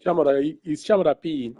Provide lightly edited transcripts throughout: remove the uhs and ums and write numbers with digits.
Iniziamo da P.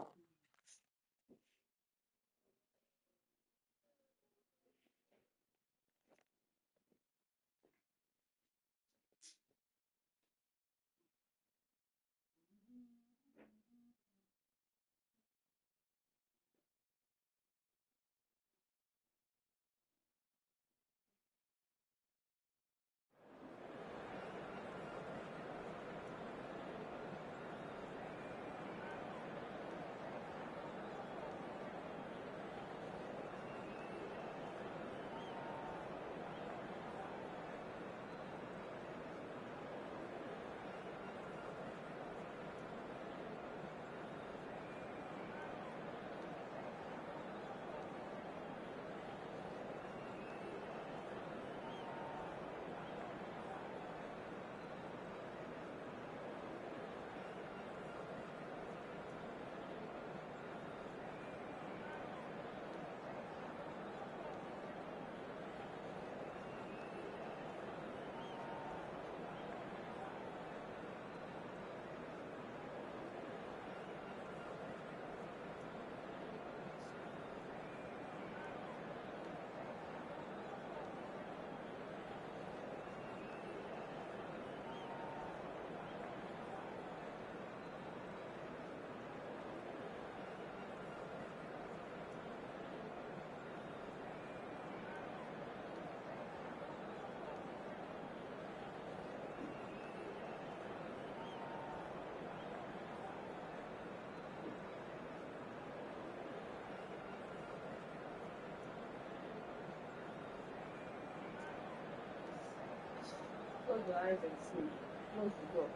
Close your eyes and sleep. Close the door.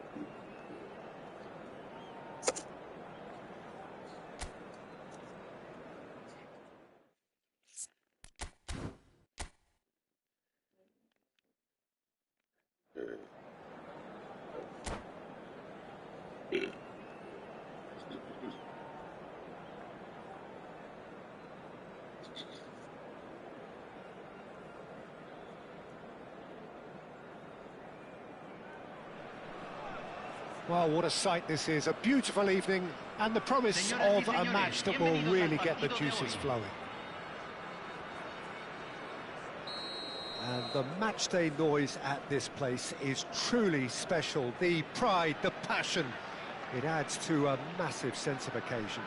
Well, what a sight this is. A beautiful evening and the promise of a match that will really get the juices flowing. And the matchday noise at this place is truly special. The pride, the passion, it adds to a massive sense of occasion.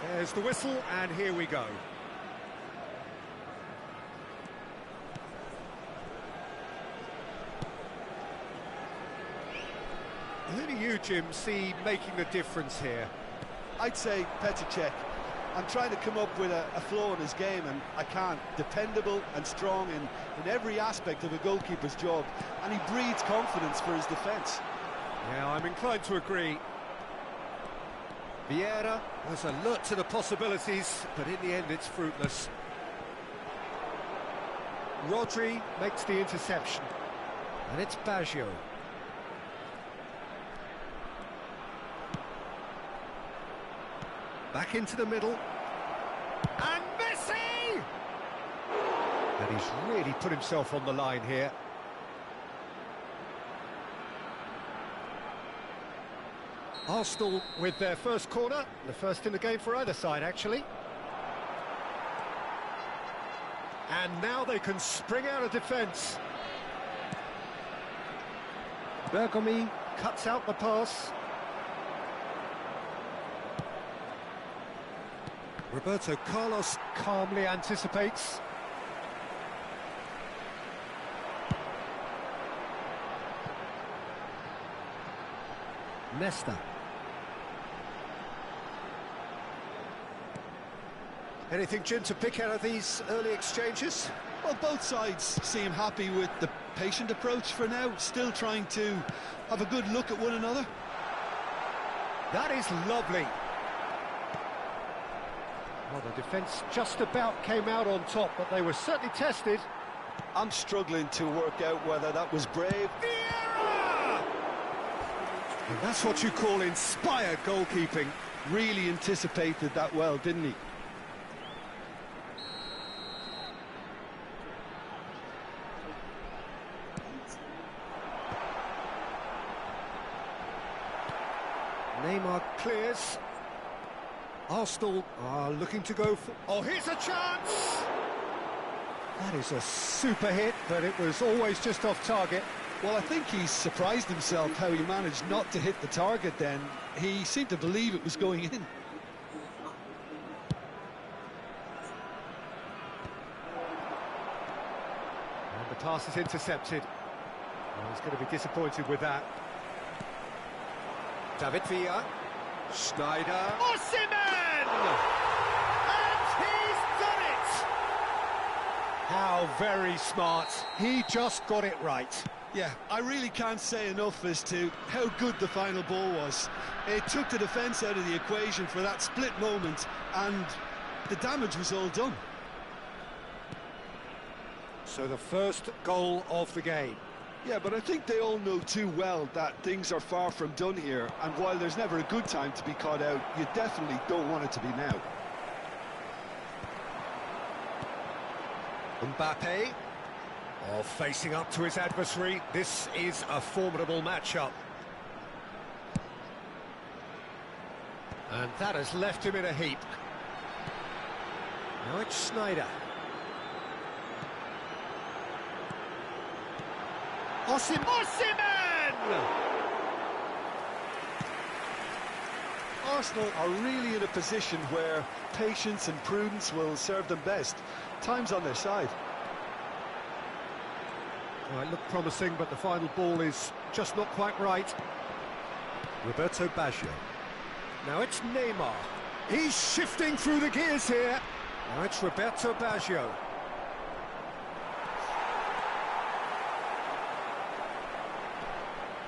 There's the whistle, and here we go. Who do you, Jim, see making the difference here? I'd say Petr Cech. I'm trying to come up with a flaw in his game, and I can't. Dependable and strong in every aspect of a goalkeeper's job, and he breeds confidence for his defence. Yeah, I'm inclined to agree. Vieira was alert to the possibilities, but in the end it's fruitless. Rodri makes the interception, and it's Baggio. Back into the middle. And Messi! And he's really put himself on the line here. Arsenal with their first corner, the first in the game for either side, actually. And now they can spring out of defence. Bergomi cuts out the pass. Roberto Carlos calmly anticipates. Nesta. Anything, Jim, to pick out of these early exchanges? Well, both sides seem happy with the patient approach for now, still trying to have a good look at one another. That is lovely. Well, the defence just about came out on top, but they were certainly tested. I'm struggling to work out whether that was brave. Vieira! And that's what you call inspired goalkeeping. Really anticipated that well, didn't he? Neymar clears. Arsenal are looking to go for... Oh, here's a chance! That is a super hit, but it was always just off target. Well, I think he's surprised himself how he managed not to hit the target then. He seemed to believe it was going in. And the pass is intercepted. Well, he's going to be disappointed with that. David Villa. Schneider. Osimhen! And he's done it! How very smart. He just got it right. Yeah, I really can't say enough as to how good the final ball was. It took the defence out of the equation for that split moment, and the damage was all done. So the first goal of the game. Yeah, but I think they all know too well that things are far from done here, and while there's never a good time to be caught out, you definitely don't want it to be now. Mbappe, facing up to his adversary. This is a formidable matchup. And that has left him in a heap. Now it's Schneider. Osimhen! Arsenal are really in a position where patience and prudence will serve them best. Time's on their side. Well, it looked promising, but the final ball is just not quite right. Roberto Baggio. Now it's Neymar. He's shifting through the gears here. Now it's Roberto Baggio.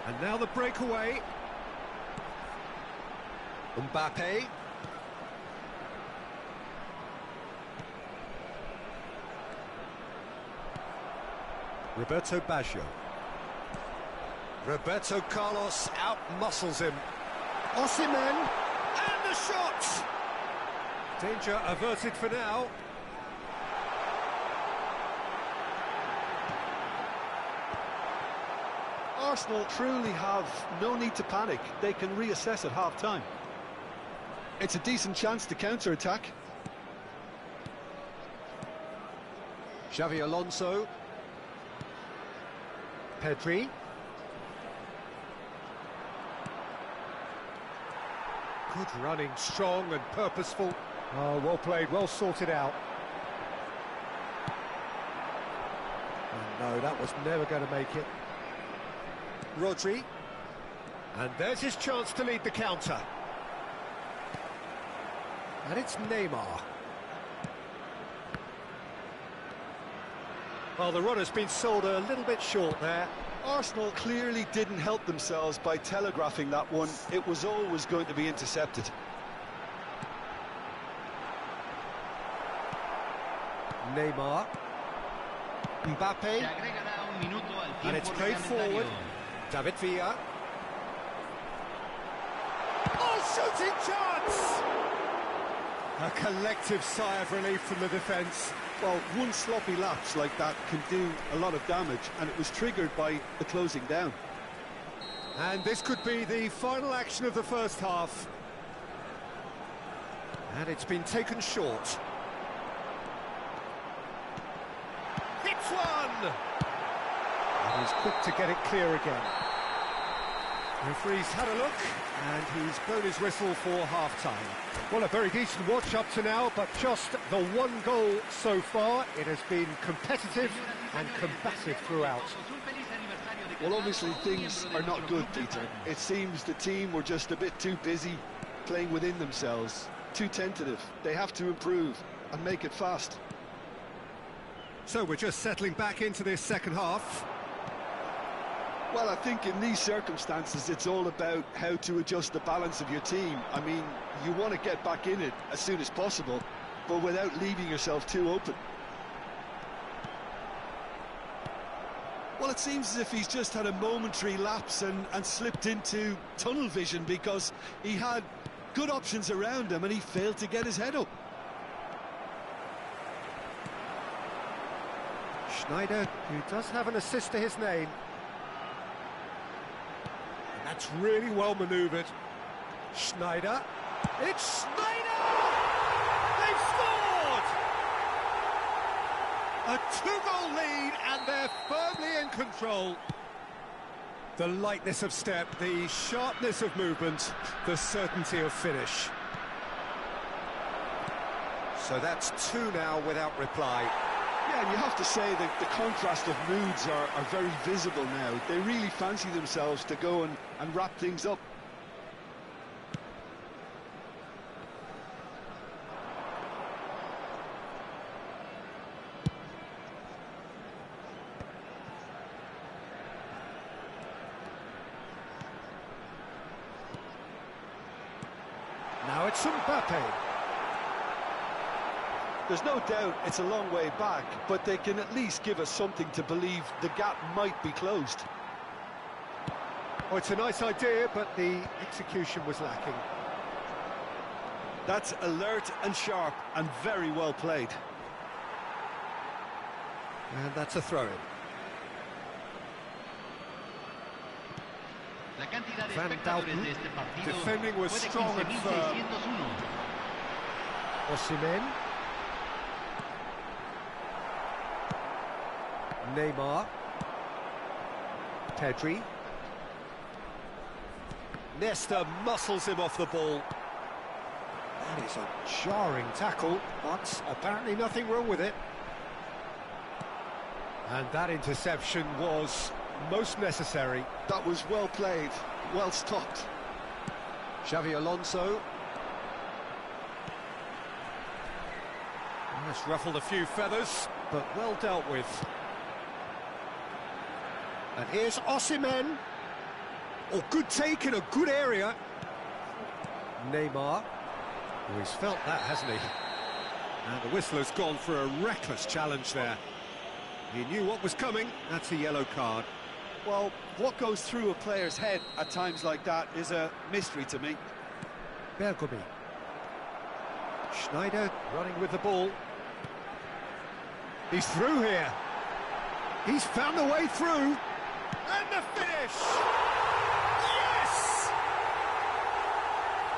And now the breakaway. Mbappe. Roberto Baggio. Roberto Carlos out-muscles him. Osimhen, and the shot! Danger averted for now. Arsenal truly have no need to panic. They can reassess at half-time. It's a decent chance to counter-attack. Xavi Alonso. Pedri. Good running, strong and purposeful. Oh, well played, well sorted out. Oh, no, that was never going to make it. Rodri. And there's his chance to lead the counter. And it's Neymar. Well, the run has been sold a little bit short there. Arsenal clearly didn't help themselves by telegraphing that one. It was always going to be intercepted. Neymar. Mbappe. And it's played forward. David Villa. Oh, shooting chance! A collective sigh of relief from the defence. Well, one sloppy lapse like that can do a lot of damage, and it was triggered by the closing down. And this could be the final action of the first half. And it's been taken short. Hits one! And he's quick to get it clear again. Referee's had a look, and he's blown his whistle for half-time. Well, a very decent watch up to now, but just the one goal so far. It has been competitive and combative throughout. Well, obviously things are not good, Peter. It seems the team were just a bit too busy playing within themselves, too tentative. They have to improve and make it fast. So we're just settling back into this second half. Well, I think in these circumstances, it's all about how to adjust the balance of your team. I mean, you want to get back in it as soon as possible, but without leaving yourself too open. Well, it seems as if he's just had a momentary lapse and slipped into tunnel vision, because he had good options around him and he failed to get his head up. Schneider, who does have an assist to his name. And that's really well manoeuvred. Schneider. It's Schneider! They've scored! A two-goal lead, and they're firmly in control. The lightness of step, the sharpness of movement, the certainty of finish. So that's two now without reply. Yeah, and you have to say that the contrast of moods are very visible now. They really fancy themselves to go and wrap things up. Now it's Mbappe. There's no doubt it's a long way back, but they can at least give us something to believe the gap might be closed. Oh, it's a nice idea, but the execution was lacking. That's alert and sharp and very well played. And that's a throw-in. Van Dalton, defending was strong and firm. Osimhen. Neymar. Pedri. Nesta muscles him off the ball. That is a jarring tackle, but apparently nothing wrong with it. And that interception was most necessary. That was well played, well stopped. Xavi Alonso. That's ruffled a few feathers, but well dealt with. And here's Osimhen. Oh, good take in a good area. Neymar. Oh, he's felt that, hasn't he? And the whistler's gone for a reckless challenge there. He knew what was coming. That's a yellow card. Well, what goes through a player's head at times like that is a mystery to me. Bergomi. Schneider running with the ball. He's through here. He's found a way through. And the finish! Yes!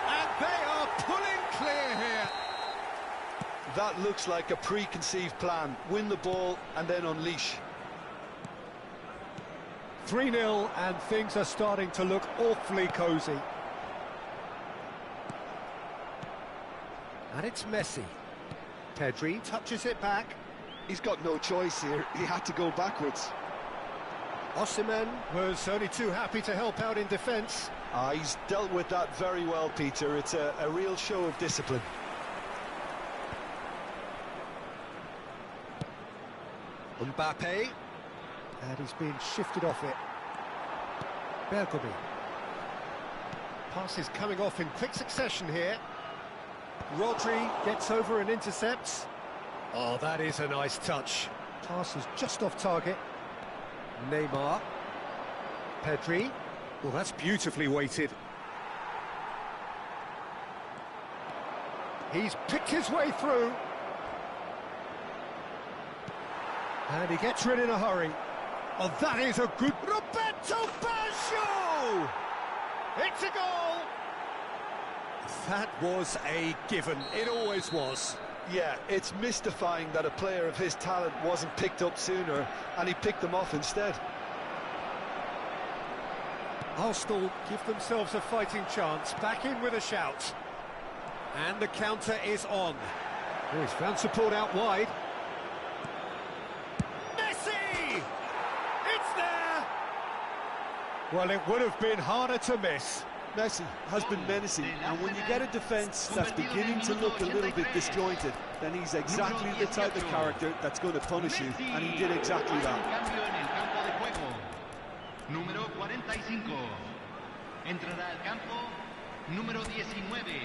And they are pulling clear here. That looks like a preconceived plan. Win the ball and then unleash. 3-0, and things are starting to look awfully cosy. And it's Messi. Pedri touches it back. He's got no choice here. He had to go backwards. Osimhen was only too happy to help out in defence. He's dealt with that very well, Peter. It's a real show of discipline. Mbappe. And he's been shifted off it. Bergomi. Passes coming off in quick succession here. Rodri gets over and intercepts. Oh, that is a nice touch. Pass is just off target. Neymar. Pedri. Well, that's beautifully weighted. He's picked his way through. And he gets rid in a hurry. Oh, that is a good... Roberto Baggio! It's a goal! That was a given. It always was. Yeah, it's mystifying that a player of his talent wasn't picked up sooner, and he picked them off instead. Arsenal give themselves a fighting chance. Back in with a shout. And the counter is on. Oh, he's found support out wide. Messi! It's there! Well, it would have been harder to miss. Messi has been menacing, and when you get a defence that's beginning to look a little bit disjointed, then he's exactly the type of character that's going to punish you, and he did exactly that. Número 45. Entrará al campo número 19.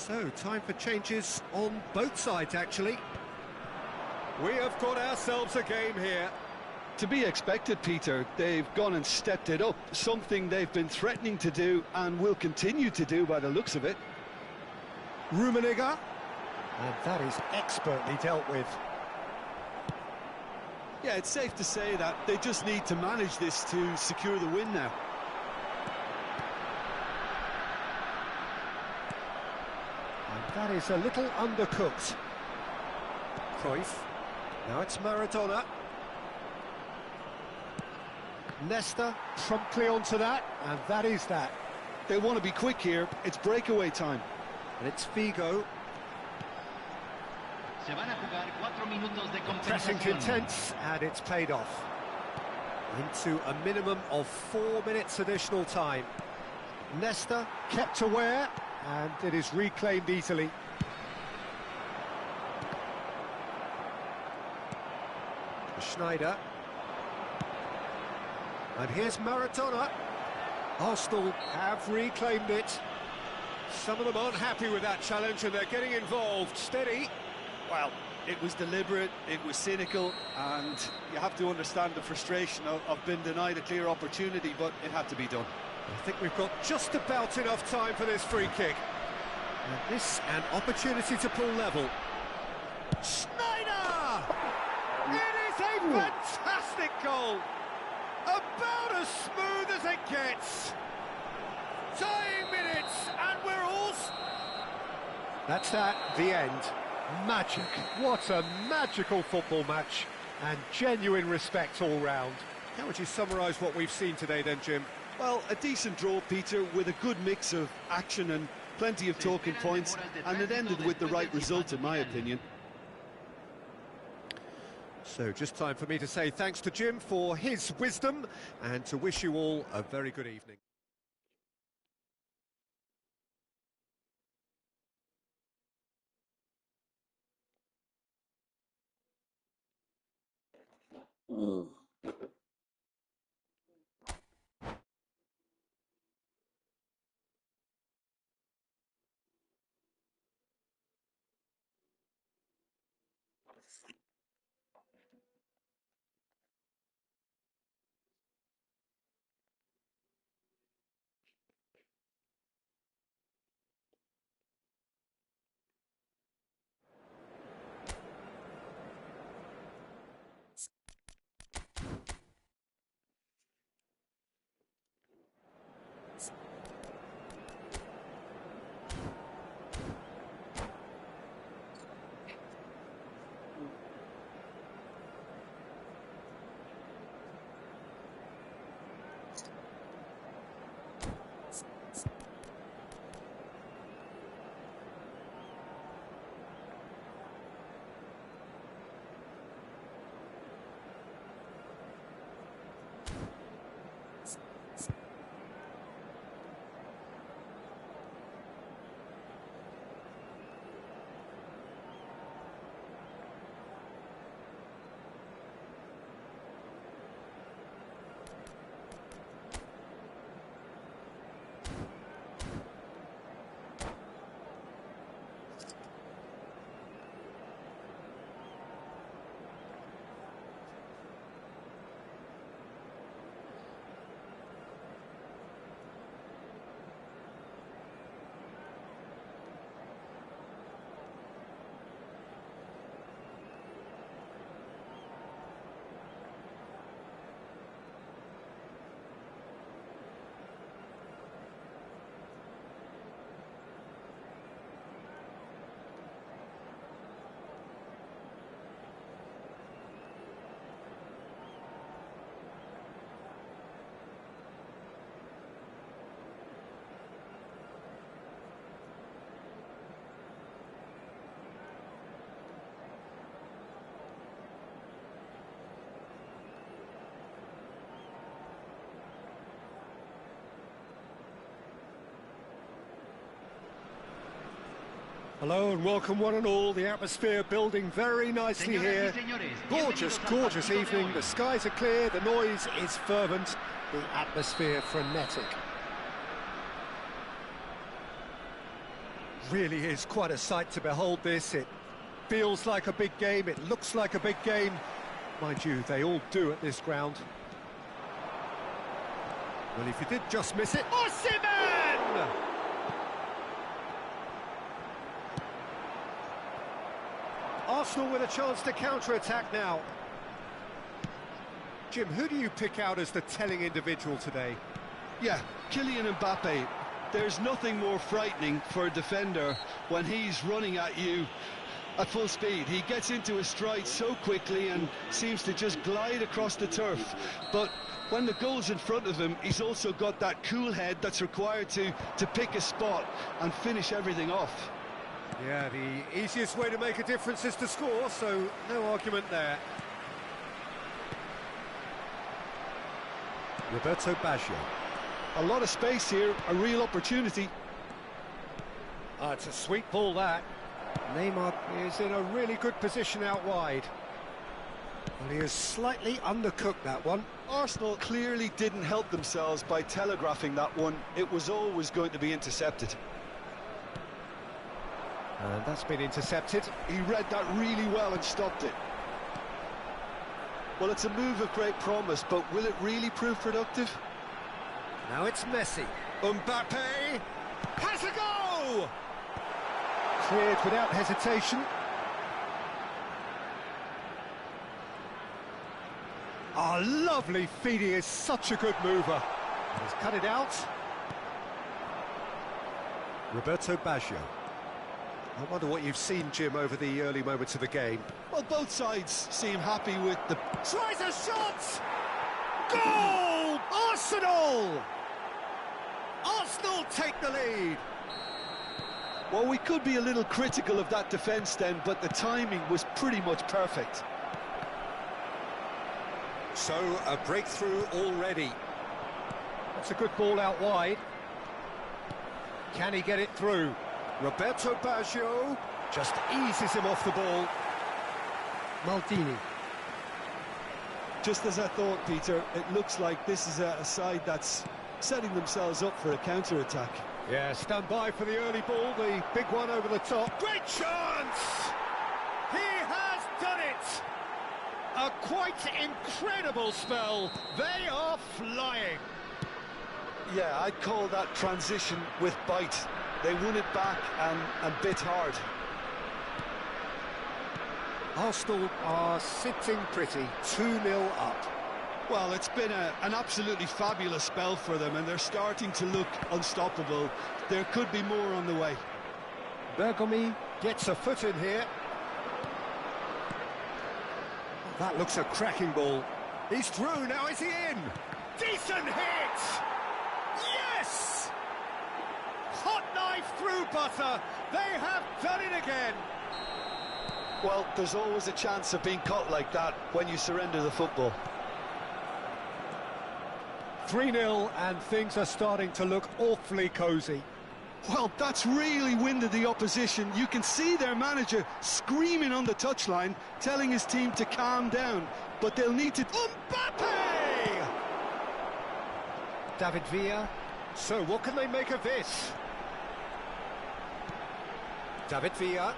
So, time for changes on both sides, actually. We have got ourselves a game here. To be expected, Peter. They've gone and stepped it up, something they've been threatening to do and will continue to do by the looks of it. Rummenigge. And that is expertly dealt with. Yeah, it's safe to say that they just need to manage this to secure the win now. And that is a little undercooked. Cruyff. Now it's Maradona. Nesta promptly onto that, and that is that. They want to be quick here. It's breakaway time. And it's Figo. Se van a jugar 4 minutos de Pressing compensación. intense, and it's paid off. Into a minimum of 4 minutes additional time. Nesta kept aware, and it is reclaimed easily. Schneider. And here's Maradona. Arsenal have reclaimed it. Some of them aren't happy with that challenge and they're getting involved. Steady. Well, it was deliberate, it was cynical, and you have to understand the frustration of being denied a clear opportunity, but it had to be done. I think we've got just about enough time for this free kick. And this an opportunity to pull level. Schneider! It is a fantastic goal! About as smooth as it gets. Dying minutes, and we're all... That's that, the end. Magic. What a magical football match. And genuine respect all round. How would you summarise what we've seen today then, Jim? Well, a decent draw, Peter, with a good mix of action and plenty of talking points, and it ended with the right result, in my opinion. So just time for me to say thanks to Jim for his wisdom and to wish you all a very good evening. Mm. Hello and welcome one and all. The atmosphere building very nicely here. Gorgeous, gorgeous evening. The skies are clear, the noise is fervent, the atmosphere frenetic. Really is quite a sight to behold this. It feels like a big game, it looks like a big game. Mind you, they all do at this ground. Well, if you did just miss it... Osimhen! Arsenal with a chance to counter-attack now. Jim, who do you pick out as the telling individual today? Yeah, Kylian Mbappe. There's nothing more frightening for a defender when he's running at you at full speed. He gets into a stride so quickly and seems to just glide across the turf. But when the goal's in front of him, he's also got that cool head that's required to pick a spot and finish everything off. Yeah, the easiest way to make a difference is to score, so no argument there. Roberto Baggio. A lot of space here, a real opportunity. It's a sweet ball, that. Neymar is in a really good position out wide. Well, he has slightly undercooked that one. Arsenal clearly didn't help themselves by telegraphing that one. It was always going to be intercepted. And that's been intercepted. He read that really well and stopped it. Well, it's a move of great promise, but will it really prove productive? Now it's Messi. Mbappe has a go! Cleared without hesitation. Oh, lovely feed. He is such a good mover. He's cut it out. Roberto Baggio. I wonder what you've seen, Jim, over the early moments of the game. Well, both sides seem happy with the... Tries a shot! Goal! Arsenal! Arsenal take the lead! Well, we could be a little critical of that defence then, but the timing was pretty much perfect. So, a breakthrough already. That's a good ball out wide. Can he get it through? Roberto Baggio just eases him off the ball. Maldini. Just as I thought, Peter, it looks like this is a side that's setting themselves up for a counter-attack. Yeah, stand by for the early ball, the big one over the top. Great chance! He has done it! A quite incredible spell. They are flying. Yeah, I'd call that transition with bite. They won it back and bit hard. Arsenal are sitting pretty, 2-0 up. Well, it's been an absolutely fabulous spell for them, and they're starting to look unstoppable. There could be more on the way. Bergomi gets a foot in here. That looks a cracking ball. He's through, now is he in? Decent hit! Yes! Hot knife through butter. They have done it again. Well, there's always a chance of being caught like that when you surrender the football. 3-0 and things are starting to look awfully cosy. Well, that's really winded the opposition. You can see their manager screaming on the touchline, telling his team to calm down. But they'll need to... Mbappe! David Villa. So, what can they make of this? David Villa.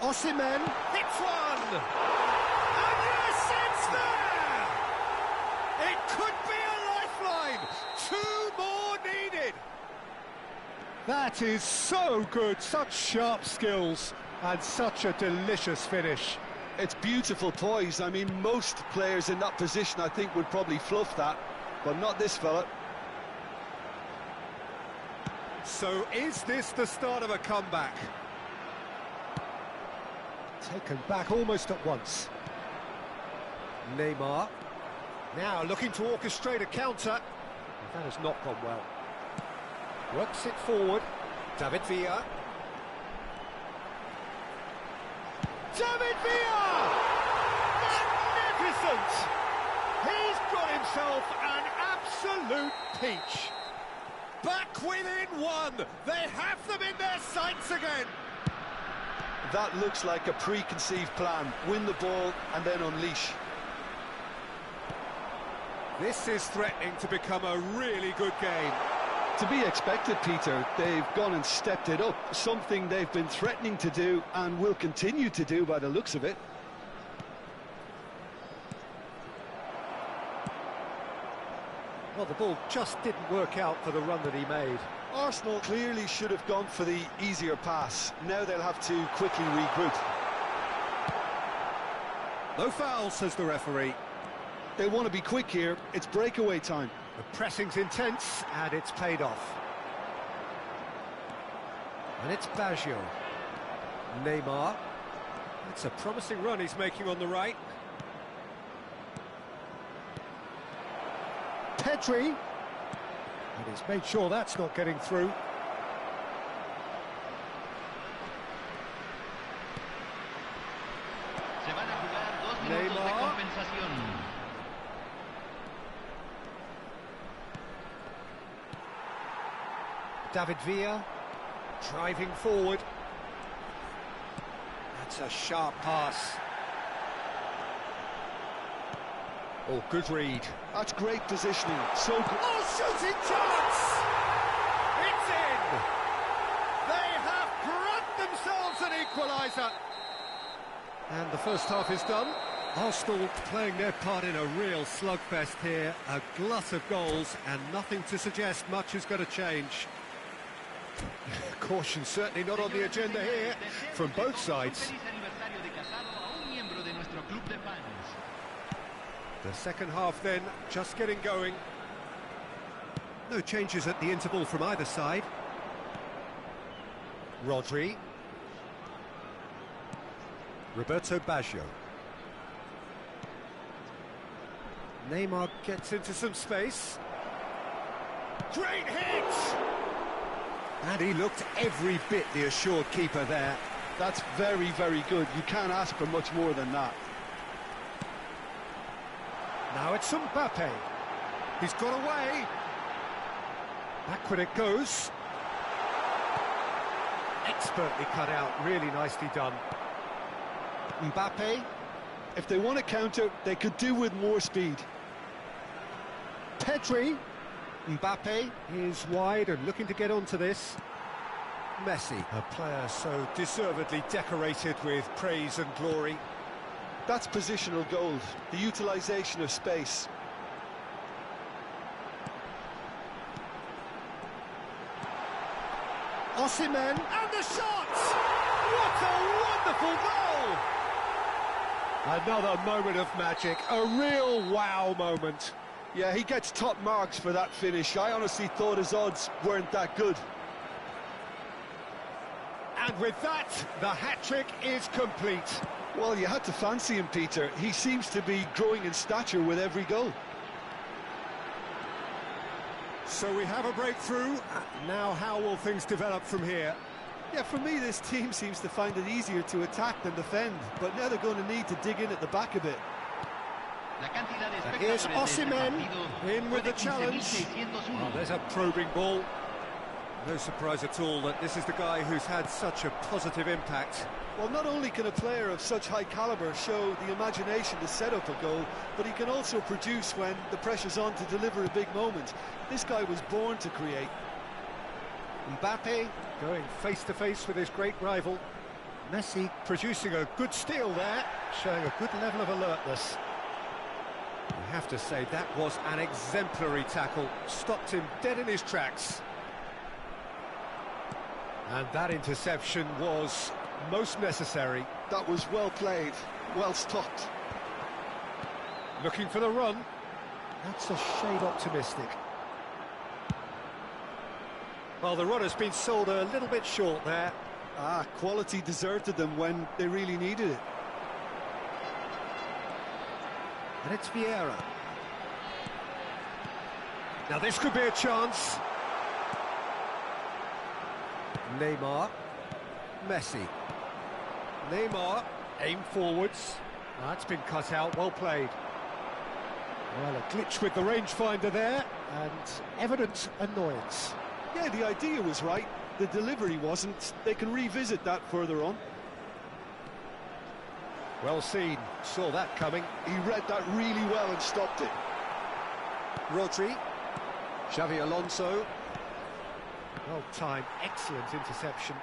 Osimhen hits one! And yes, it's there! It could be a lifeline! 2 more needed! That is so good, such sharp skills, and such a delicious finish. It's beautiful poise. I mean, most players in that position, I think, would probably fluff that, but not this fella. So is this the start of a comeback? Taken back almost at once. Neymar. Now looking to orchestrate a counter. That has not gone well. Works it forward. David Villa. David Villa! Magnificent! He's got himself an absolute peach. Back within 1. They have them in their sights again. That looks like a preconceived plan. Win the ball and then unleash. This is threatening to become a really good game. To be expected, Peter. They've gone and stepped it up, something they've been threatening to do and will continue to do by the looks of it. Well, the ball just didn't work out for the run that he made. Arsenal clearly should have gone for the easier pass. Now they'll have to quickly regroup. No foul, says the referee. They want to be quick here. It's breakaway time. The pressing's intense, and it's paid off. And it's Baggio. Neymar. It's a promising run he's making on the right. Pedri. And he's made sure that's not getting through. Se van a jugar 2 minutos de Neymar. compensación. David Villa driving forward. That's a sharp pass. Oh, good read. That's great positioning. So good. Oh, shooting chance! It's in! They have grabbed themselves an equaliser. And the first half is done. Arsenal playing their part in a real slugfest here. A glut of goals and nothing to suggest much is going to change. Caution certainly not on the agenda here from both sides. Feliz aniversario de casado a un miembro de nuestro club de fans. The second half then, just getting going. No changes at the interval from either side. Rodri. Roberto Baggio. Neymar gets into some space. Great hit! And he looked every bit the assured keeper there. That's very, very good. You can't ask for much more than that. Now it's Mbappe. He's got away. Backward it goes. Expertly cut out, really nicely done. Mbappe. If they want to counter, they could do with more speed. Pedri. Mbappe is wide and looking to get onto this. Messi, a player so deservedly decorated with praise and glory. That's positional gold, the utilisation of space. Osimhen, and the shot! What a wonderful goal! Another moment of magic, a real wow moment. Yeah, he gets top marks for that finish. I honestly thought his odds weren't that good. And with that, the hat-trick is complete. Well, you had to fancy him, Peter. He seems to be growing in stature with every goal. So we have a breakthrough. Now how will things develop from here? Yeah, for me, this team seems to find it easier to attack than defend. But now they're going to need to dig in at the back a bit. La cantidad de Here's espectadores de este Osimhen, partido in with fue the de challenge. 15.601. Oh, there's a probing ball. No surprise at all that this is the guy who's had such a positive impact. Well, not only can a player of such high calibre show the imagination to set up a goal, but he can also produce when the pressure's on to deliver a big moment. This guy was born to create. Mbappe going face-to-face with his great rival. Messi producing a good steal there, showing a good level of alertness. I have to say, that was an exemplary tackle. Stopped him dead in his tracks. And that interception was most necessary. That was well played, well stopped. Looking for the run. That's a shade optimistic. Well, the run has been sold a little bit short there. Quality deserted them when they really needed it. And it's Vieira. Now this could be a chance. Neymar. Messi. Neymar, aim forwards. That's been cut out, well played. Well, a glitch with the rangefinder there, and evident annoyance. Yeah, the idea was right, the delivery wasn't. They can revisit that further on. Well seen, saw that coming. He read that really well and stopped it. Rodri. Xavi Alonso. Well timed, excellent interception.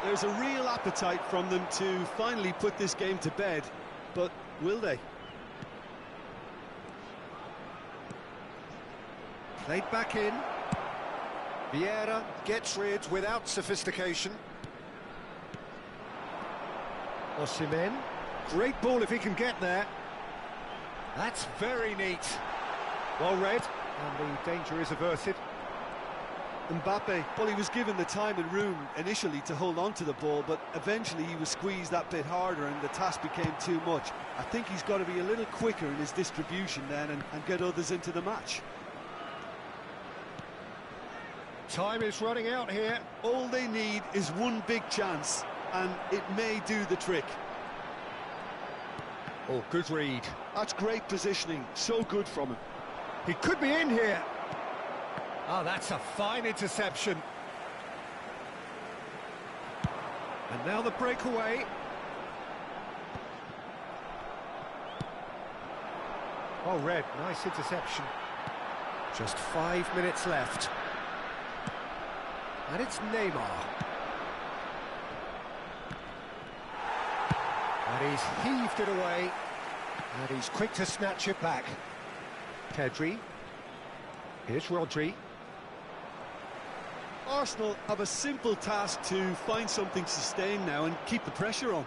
There's a real appetite from them to finally put this game to bed, but will they? Played back in. Vieira gets rid without sophistication. Osimhen, great ball if he can get there. That's very neat. Well read, and the danger is averted. Mbappe, well, he was given the time and room initially to hold on to the ball, but eventually he was squeezed that bit harder and the task became too much. I think he's got to be a little quicker in his distribution then and get others into the match. Time is running out here. All they need is one big chance, and it may do the trick. Oh, good read. That's great positioning, so good from him. He could be in here. Oh, that's a fine interception. And now the breakaway. Well read, nice interception. Just 5 minutes left. And it's Neymar. And he's heaved it away. And he's quick to snatch it back. Pedri. Here's Rodri. Arsenal have a simple task to find something sustained now and keep the pressure on.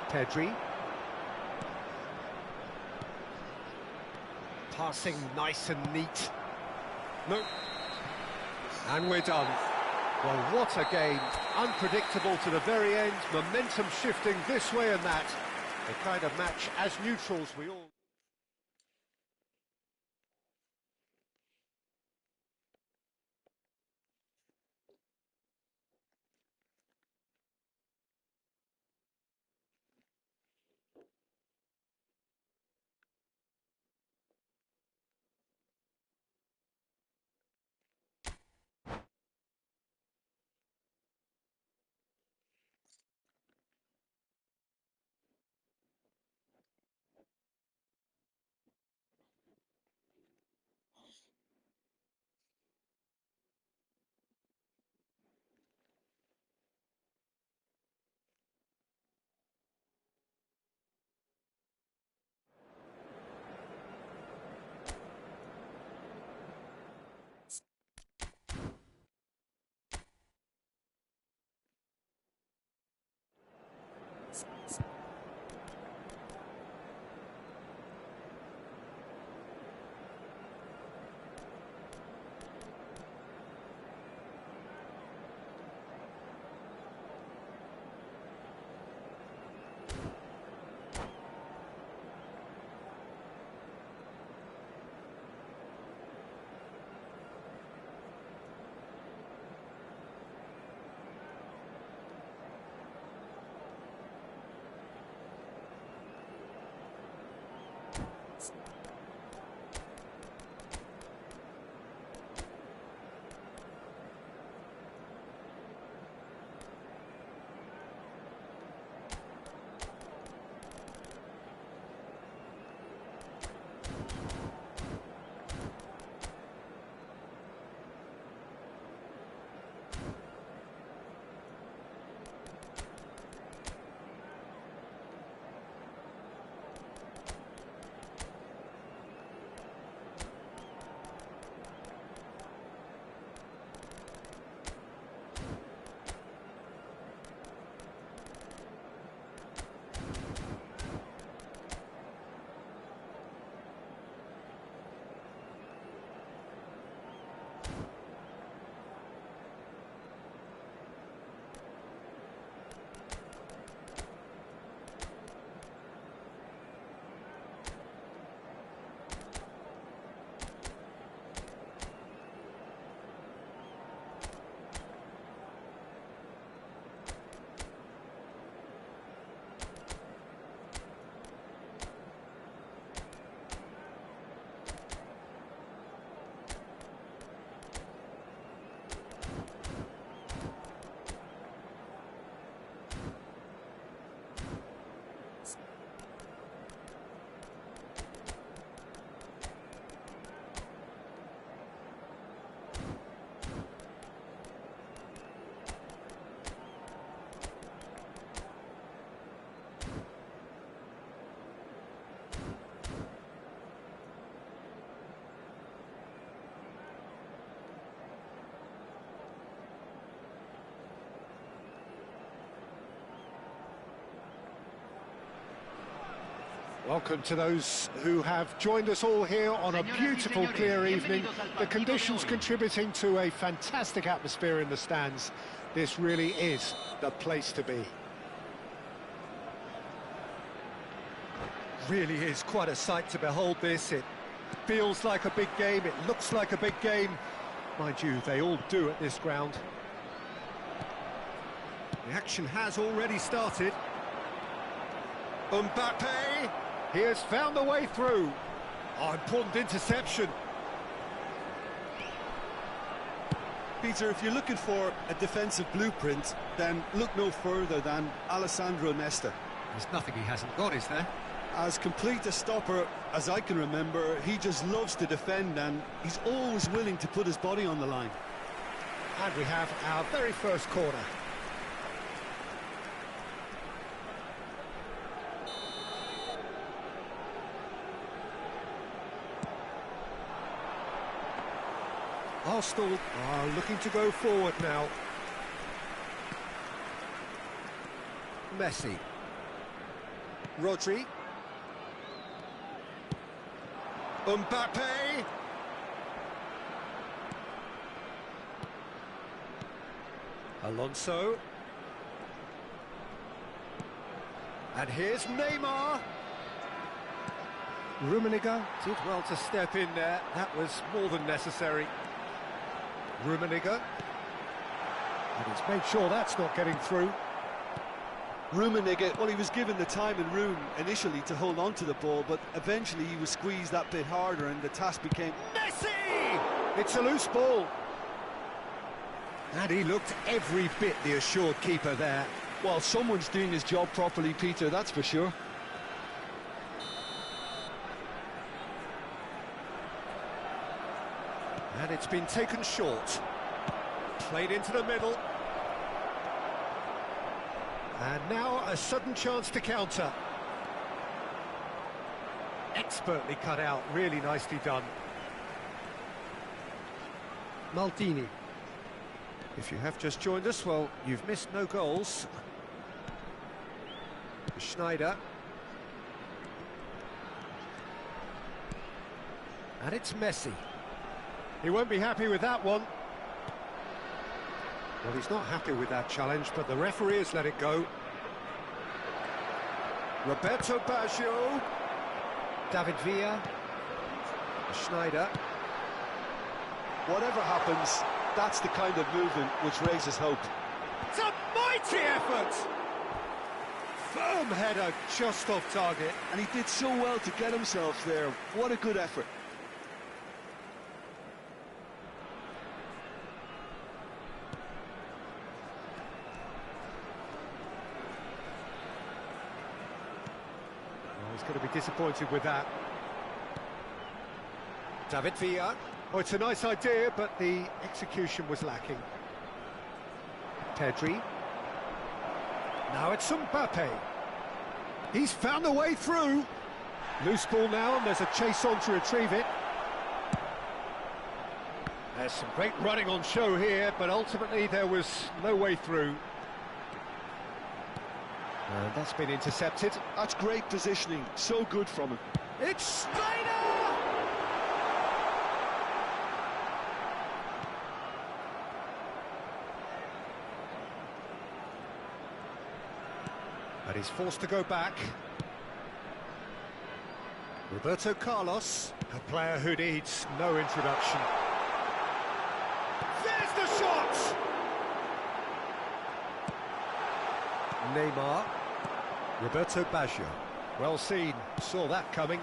Pedri. Passing nice and neat. No. And we're done. Well, what a game. Unpredictable to the very end. Momentum shifting this way and that. The kind of match, as neutrals, we all... Welcome to those who have joined us all here on a beautiful, clear evening. The conditions contributing to a fantastic atmosphere in the stands. This really is the place to be. Really is quite a sight to behold this. It feels like a big game, it looks like a big game. Mind you, they all do at this ground. The action has already started. Mbappe! He has found the way through. Oh, important interception. Peter, if you're looking for a defensive blueprint, then look no further than Alessandro Nesta. There's nothing he hasn't got, is there? As complete a stopper as I can remember, he just loves to defend and he's always willing to put his body on the line. And we have our very first corner. Arsenal are looking to go forward now. Messi. Rodri. Mbappe. Alonso. And here's Neymar. Rummenigge did well to step in there. That was more than necessary. Rummenigge. And he's made sure that's not getting through. Rummenigge, well, he was given the time and room initially to hold on to the ball, but eventually he was squeezed that bit harder and the task became... Messi! It's a loose ball. And he looked every bit the assured keeper there. Well, someone's doing his job properly, Peter, that's for sure. And it's been taken short. Played into the middle. And now a sudden chance to counter. Expertly cut out, really nicely done. Maldini. If you have just joined us, well, you've missed no goals. Schneider. And it's Messi. He won't be happy with that one. Well, he's not happy with that challenge, but the referee has let it go. Roberto Baggio. David Villa. Schneider. Whatever happens, that's the kind of movement which raises hope. It's a mighty effort! Firm header, just off target. And he did so well to get himself there. What a good effort. He's going to be disappointed with that. David Villa. Oh, it's a nice idea, but the execution was lacking. Pedri. Now it's Mbappe. He's found a way through. Loose ball now, and there's a chase on to retrieve it. There's some great running on show here, but ultimately there was no way through. And that's been intercepted. That's great positioning, so good from him. It's Schneider! And he's forced to go back. Roberto Carlos, a player who needs no introduction. There's the shot! Neymar. Roberto Baggio. Well seen, saw that coming.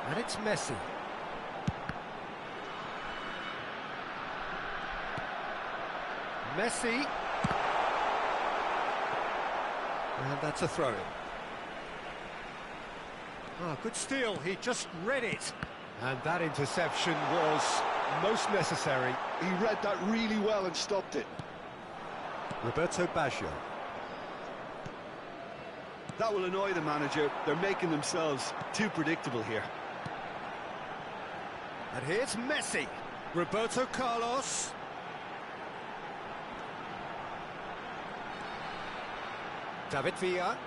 And it's Messi. Messi. And that's a throw-in. Ah, good steal, he just read it. And that interception was most necessary. He read that really well and stopped it. Roberto Baggio. That will annoy the manager. They're making themselves too predictable here. And here's Messi. Roberto Carlos. David Villa.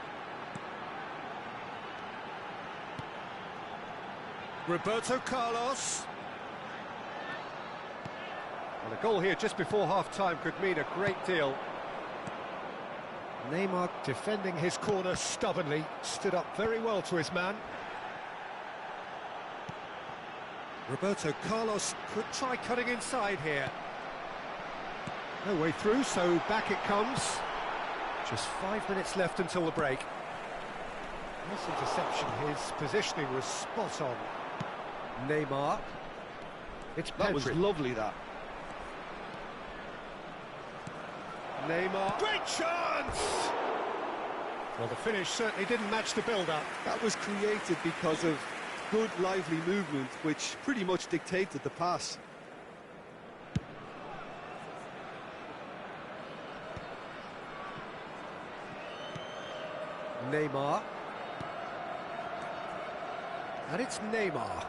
Roberto Carlos. Well, a goal here just before half-time could mean a great deal. Neymar defending his corner stubbornly, stood up very well to his man. Roberto Carlos could try cutting inside here. No way through, so back it comes. Just 5 minutes left until the break. Nice interception, his positioning was spot on. Neymar. It's Pedri. That was lovely, that. Neymar. Great chance! Well, the finish certainly didn't match the build-up. That was created because of good, lively movement, which pretty much dictated the pass. Neymar. And it's Neymar.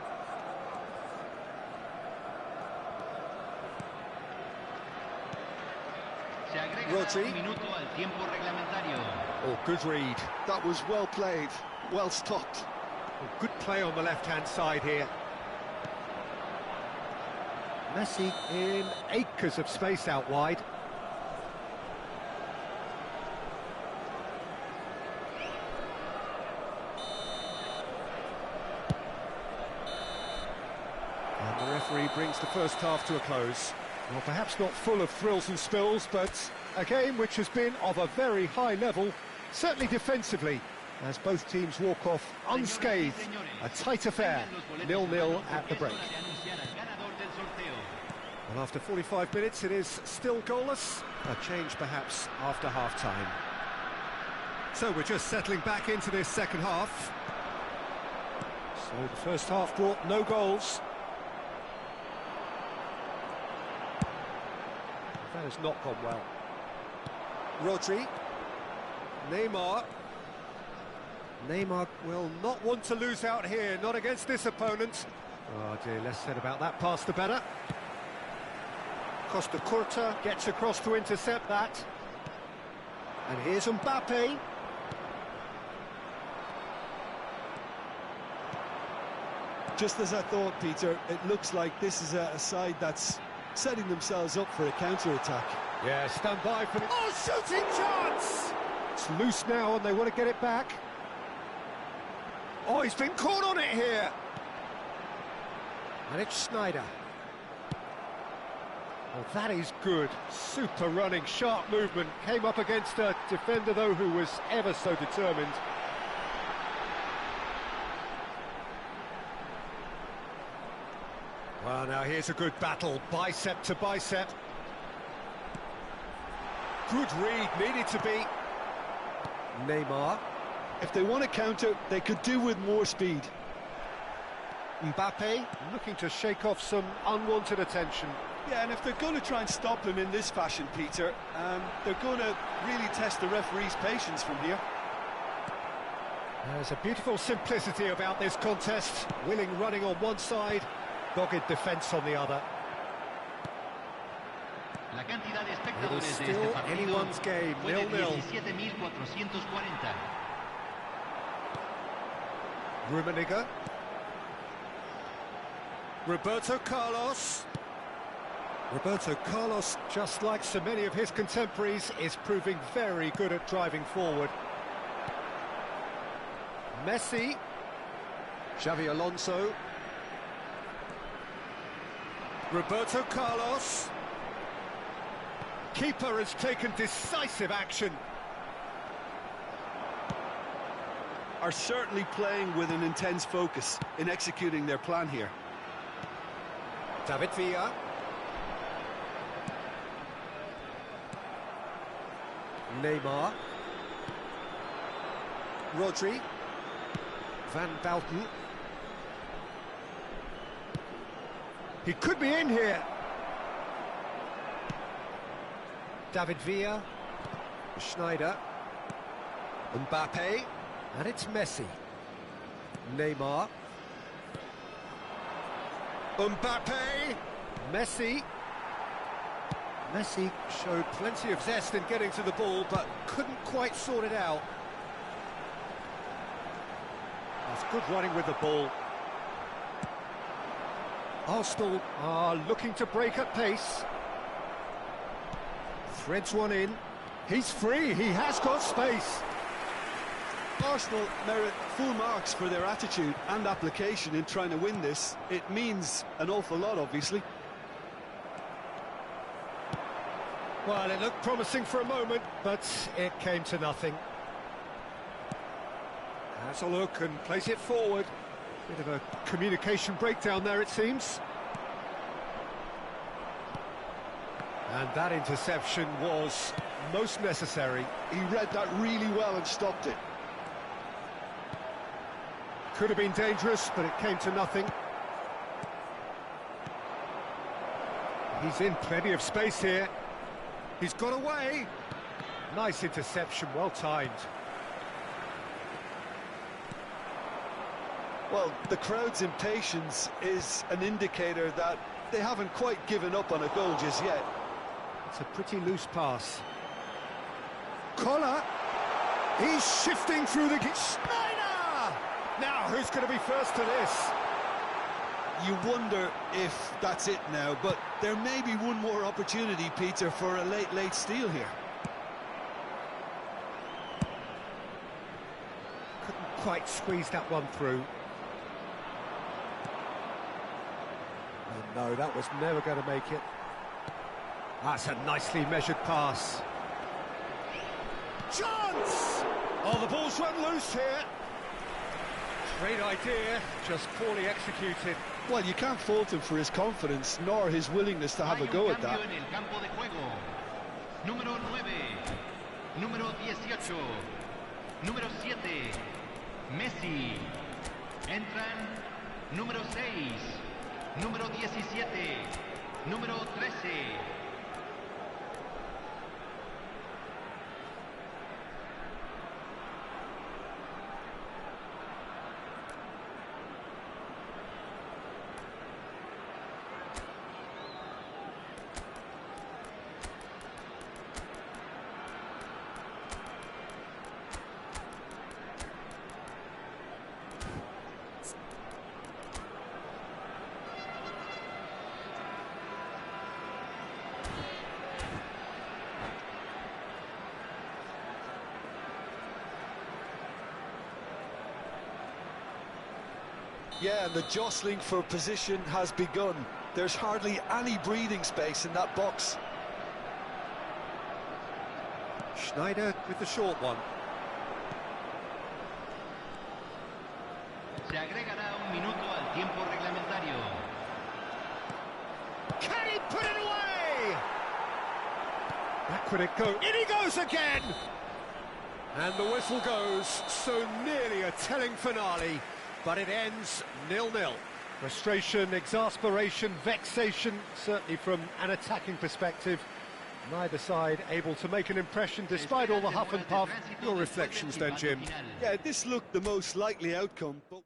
Se agrega Rodri. un minuto al tiempo reglamentario. Oh, good read. That was well played, well stopped. Oh, good play on the left-hand side here. Messi in acres of space out wide. And the referee brings the first half to a close. Well, perhaps not full of thrills and spills, but a game which has been of a very high level, certainly defensively, as both teams walk off unscathed. A tight affair, 0-0 at the break. Well, after 45 minutes, it is still goalless. A change, perhaps, after half-time. So we're just settling back into this second half. So the first half brought no goals. That has not gone well. Rodri. Neymar. Neymar will not want to lose out here, not against this opponent. Oh dear, less said about that pass the better. Costa Curta gets across to intercept that. And here's Mbappe. Just as I thought, Peter, it looks like this is a side that's setting themselves up for a counter-attack. Yeah, stand by for the... Oh, shooting chance! It's loose now and they want to get it back. Oh, he's been caught on it here. And it's Sneijder. Well, that is good. Super running, sharp movement. Came up against a defender, though, who was ever so determined. Well, now here's a good battle, bicep to bicep. Good read, needed to be. Neymar. If they want to counter, they could do with more speed. Mbappe looking to shake off some unwanted attention. Yeah, and if they're going to try and stop him in this fashion, Peter, they're going to really test the referee's patience from here. There's a beautiful simplicity about this contest. Willing running on one side, dogged defence on the other. La cantidad de It is espectadores de still este partido anyone's game, fue de 0-0. 17.440. Rummenigge. Roberto Carlos. Roberto Carlos, just like so many of his contemporaries, is proving very good at driving forward. Messi. Xavi Alonso. Roberto Carlos. Keeper has taken decisive action. Are certainly playing with an intense focus in executing their plan here. David Villa. Neymar. Rodri. Van Basten. He could be in here. David Villa. Sneijder. Mbappe. And it's Messi. Neymar. Mbappe. Messi. Messi showed plenty of zest in getting to the ball, but couldn't quite sort it out. That's good running with the ball. Arsenal are looking to break at pace. Threads one in. He's free, he has got space. Arsenal merit full marks for their attitude and application in trying to win this. It means an awful lot, obviously. Well, it looked promising for a moment, but it came to nothing. Has a look and plays it forward. Bit of a communication breakdown there, it seems. And that interception was most necessary. He read that really well and stopped it. Could have been dangerous, but it came to nothing. He's in plenty of space here. He's got away. Nice interception, well timed. Well, the crowd's impatience is an indicator that they haven't quite given up on a goal just yet. It's a pretty loose pass. Collar. He's shifting through the... Schneider! Now, who's going to be first to this? You wonder if that's it now, but there may be one more opportunity, Peter, for a late steal here. Couldn't quite squeeze that one through. Oh, no, that was never going to make it. That's a nicely measured pass. Chance! Oh, the ball's run loose here. Great idea, just poorly executed. Well, you can't fault him for his confidence, nor his willingness to have a go at that. Número 9, número 18, número 7, Messi. Entran número 6, número 17, número 13. Yeah, and the jostling for position has begun. There's hardly any breathing space in that box. Schneider with the short one. Se agregará un minuto al tiempo reglamentario. Can he put it away? Back would it go? In he goes again! And the whistle goes, so nearly a telling finale, but it ends 0-0. Frustration, exasperation, vexation, certainly from an attacking perspective. Neither side able to make an impression despite all the huff and puff. Your reflections then, Jim? Yeah, this looked the most likely outcome, but...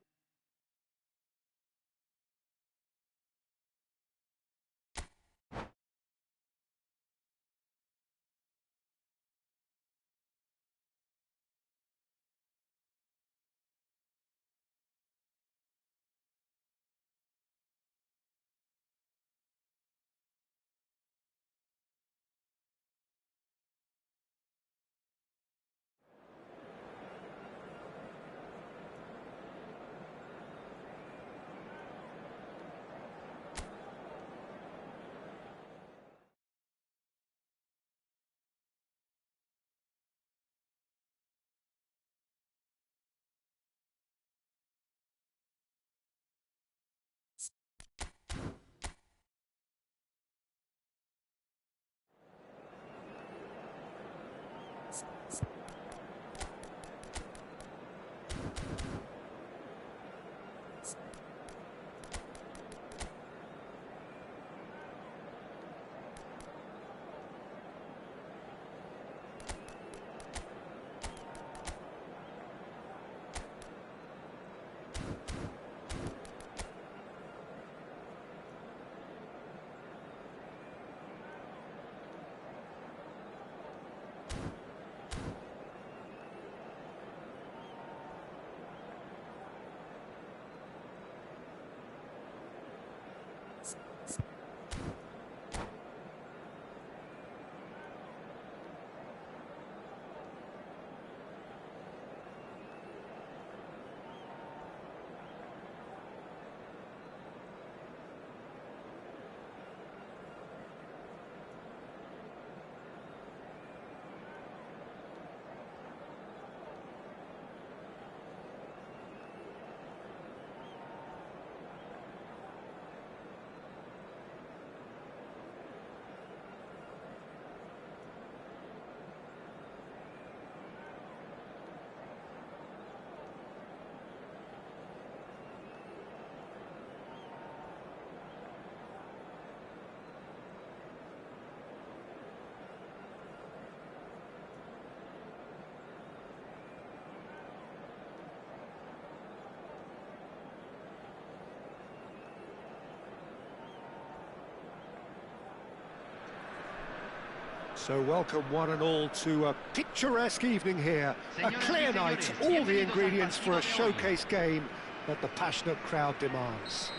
So welcome one and all to a picturesque evening here. A clear night, all the ingredients for a showcase game that the passionate crowd demands.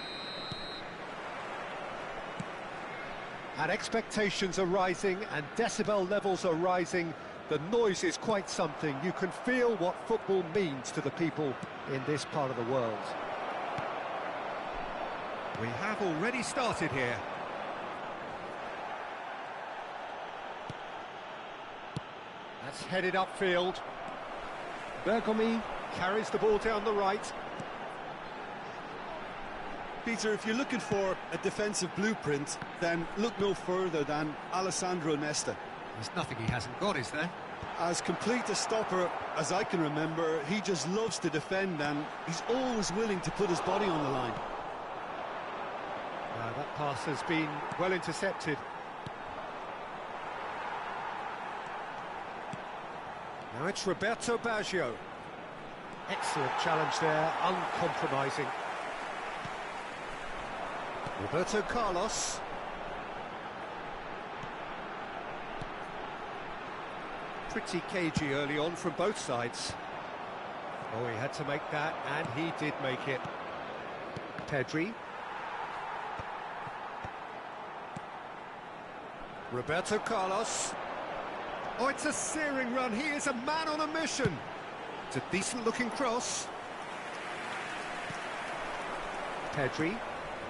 And expectations are rising and decibel levels are rising. The noise is quite something. You can feel what football means to the people in this part of the world. We have already started here. That's headed upfield. Bergomi carries the ball down the right. Peter, if you're looking for a defensive blueprint, then look no further than Alessandro Nesta. There's nothing he hasn't got, is there? As complete a stopper as I can remember, he just loves to defend and he's always willing to put his body on the line. That pass has been well intercepted. Now it's Roberto Baggio. Excellent challenge there, uncompromising. Roberto Carlos. Pretty cagey early on from both sides. Oh, he had to make that, and he did make it. Pedri. Roberto Carlos. Oh, it's a searing run. He is a man on a mission. It's a decent-looking cross. Pedri.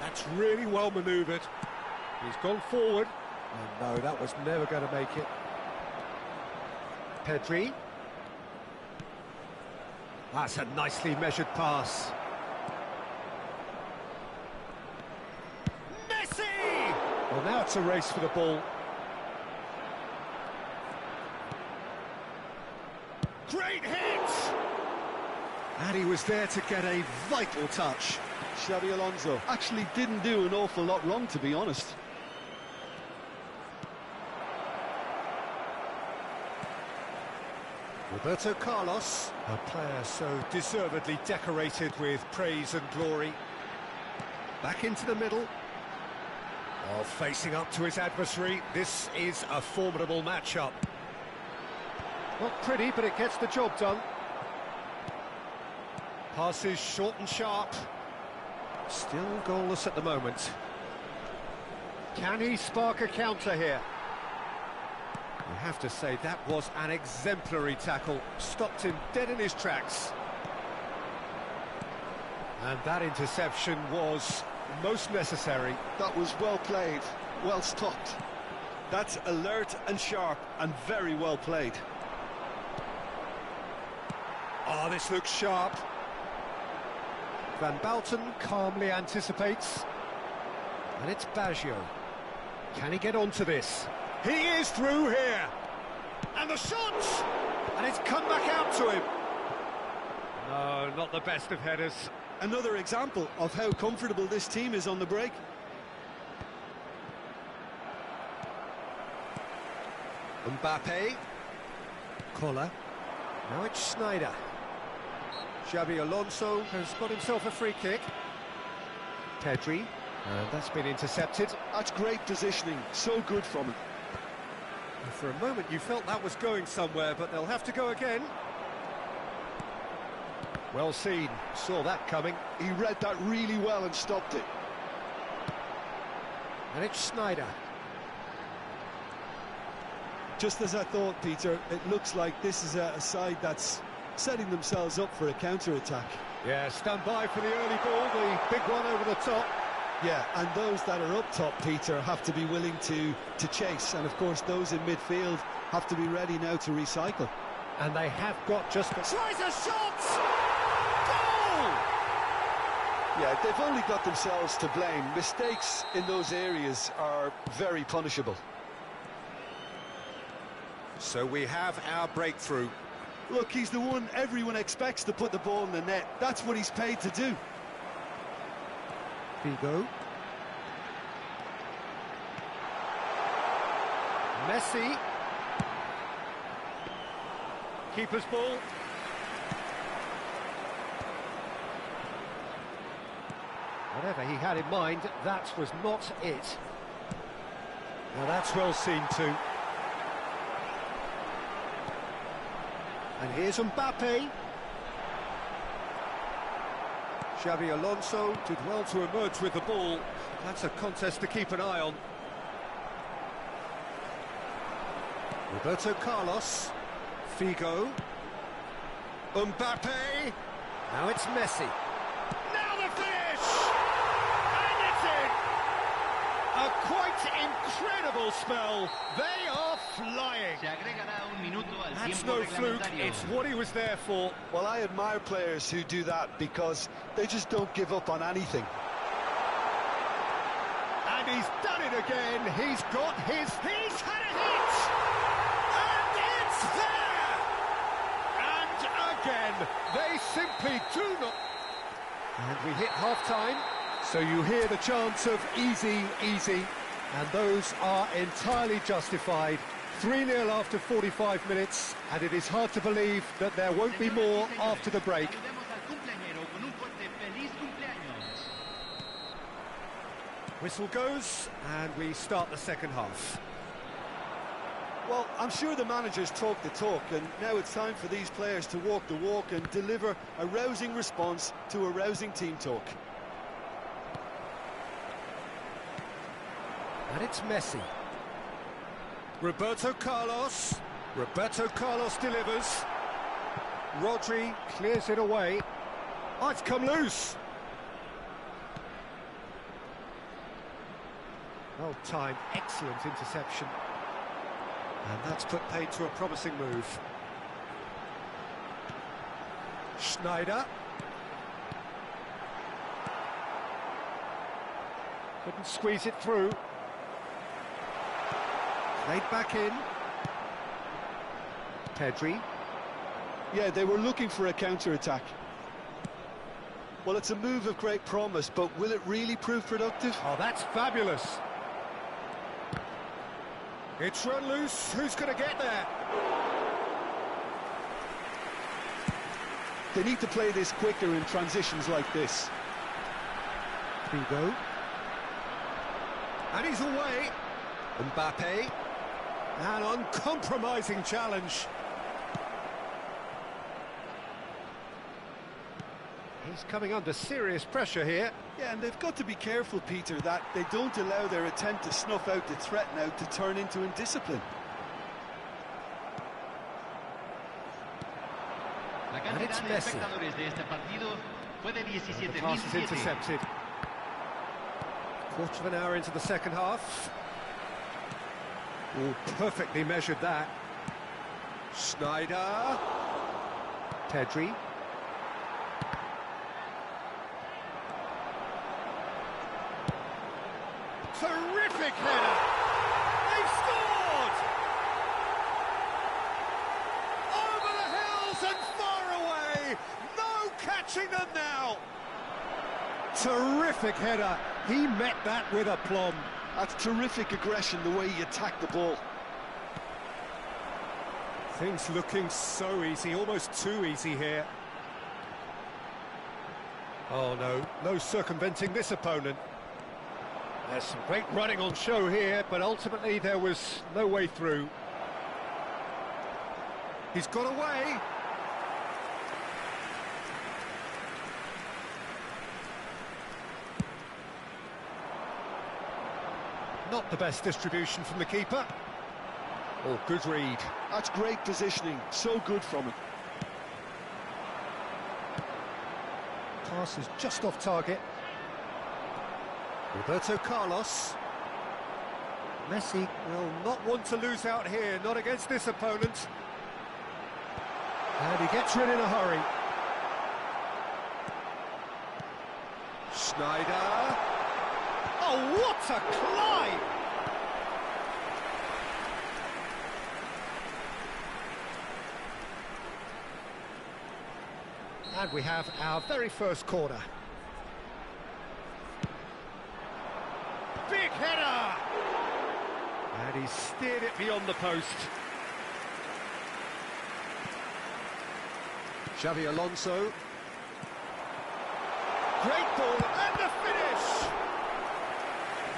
That's really well manoeuvred. He's gone forward. Oh, no, that was never going to make it. Pedri. That's a nicely measured pass. Messi! Well, now it's a race for the ball. Great hit! And he was there to get a vital touch. Xabi Alonso actually didn't do an awful lot wrong, to be honest. Roberto Carlos, a player so deservedly decorated with praise and glory. Back into the middle. Oh, facing up to his adversary. This is a formidable matchup. Not pretty, but it gets the job done. Passes short and sharp. Still goalless at the moment. Can he spark a counter here? You have to say that was an exemplary tackle. Stopped him dead in his tracks. And that interception was most necessary. That was well played, well stopped. That's alert and sharp and very well played. Oh, this looks sharp. Van Bauten calmly anticipates. And it's Baggio. Can he get onto this? He is through here. And the shot! And it's come back out to him. No, not the best of headers. Another example of how comfortable this team is on the break. Mbappe. Koller. Now it's Sneijder. Xabi Alonso has got himself a free kick. Pedri. And that's been intercepted. That's great positioning, so good from him. And for a moment you felt that was going somewhere, but they'll have to go again. Well seen, saw that coming. He read that really well and stopped it. And it's Sneijder. Just as I thought, Peter, it looks like this is a side that's setting themselves up for a counter-attack. Yeah, stand by for the early ball, the big one over the top. Yeah, and those that are up top, Peter, have to be willing to chase. And, of course, those in midfield have to be ready now to recycle. And they have got just... Tries a shot! Goal! Yeah, they've only got themselves to blame. Mistakes in those areas are very punishable. So we have our breakthrough. Look, he's the one everyone expects to put the ball in the net. That's what he's paid to do. Figo. Messi. Keeper's ball. Whatever he had in mind, that was not it. Now that's well seen too. And here's Mbappe. Xabi Alonso did well to emerge with the ball. That's a contest to keep an eye on. Roberto Carlos. Figo. Mbappe. Now it's Messi. Now the finish! And it's in! A quite incredible spell. They are flying. Se agregará un minuto al That's tiempo no fluke, reglamentario. it's what he was there for. Well, I admire players who do that because they just don't give up on anything. And he's done it again. He's had a hit! And it's there! And again, they simply do not... And we hit half-time, so you hear the chants of easy, easy, and those are entirely justified. 3-0 after 45 minutes, and it is hard to believe that there won't be more after the break. Saludemos al cumpleañero con un fuerte feliz cumpleaños. Whistle goes, and we start the second half. Well, I'm sure the managers talk the talk, and now it's time for these players to walk the walk and deliver a rousing response to a rousing team talk. And it's Messi. Roberto Carlos. Roberto Carlos delivers. Rodri clears it away. Oh, it's come loose. Well timed, excellent interception. And that's put paid to a promising move. Schneider. Couldn't squeeze it through. Played back in. Pedri. Yeah, they were looking for a counter-attack. Well, it's a move of great promise, but will it really prove productive? Oh, that's fabulous. It's run loose. Who's going to get there? They need to play this quicker in transitions like this. Figo. And he's away. Mbappe. An uncompromising challenge. He's coming under serious pressure here. Yeah, and they've got to be careful, Peter, that they don't allow their attempt to snuff out the threat now to turn into indiscipline. La And it's cantidad de Messi. espectadores de este partido fue de The pass is 17.007. intercepted. Quarter of an hour into the second half. Oh, perfectly measured that. Schneider. Pedri. Terrific header! They've scored! Over the hills and far away! No catching them now! Terrific header. He met that with aplomb. That's terrific aggression, the way he attacked the ball. Things looking so easy, almost too easy here. Oh no, no circumventing this opponent. There's some great running on show here, but ultimately there was no way through. He's got away. Not the best distribution from the keeper. Oh, good read. That's great positioning, so good from him. Pass is just off target. Roberto Carlos. Messi will not want to lose out here, not against this opponent. And he gets rid in a hurry. Schneider. Oh, what a climb! And we have our very first corner. Big header! And he steered it beyond the post. Xabi Alonso. Great ball, and the finish!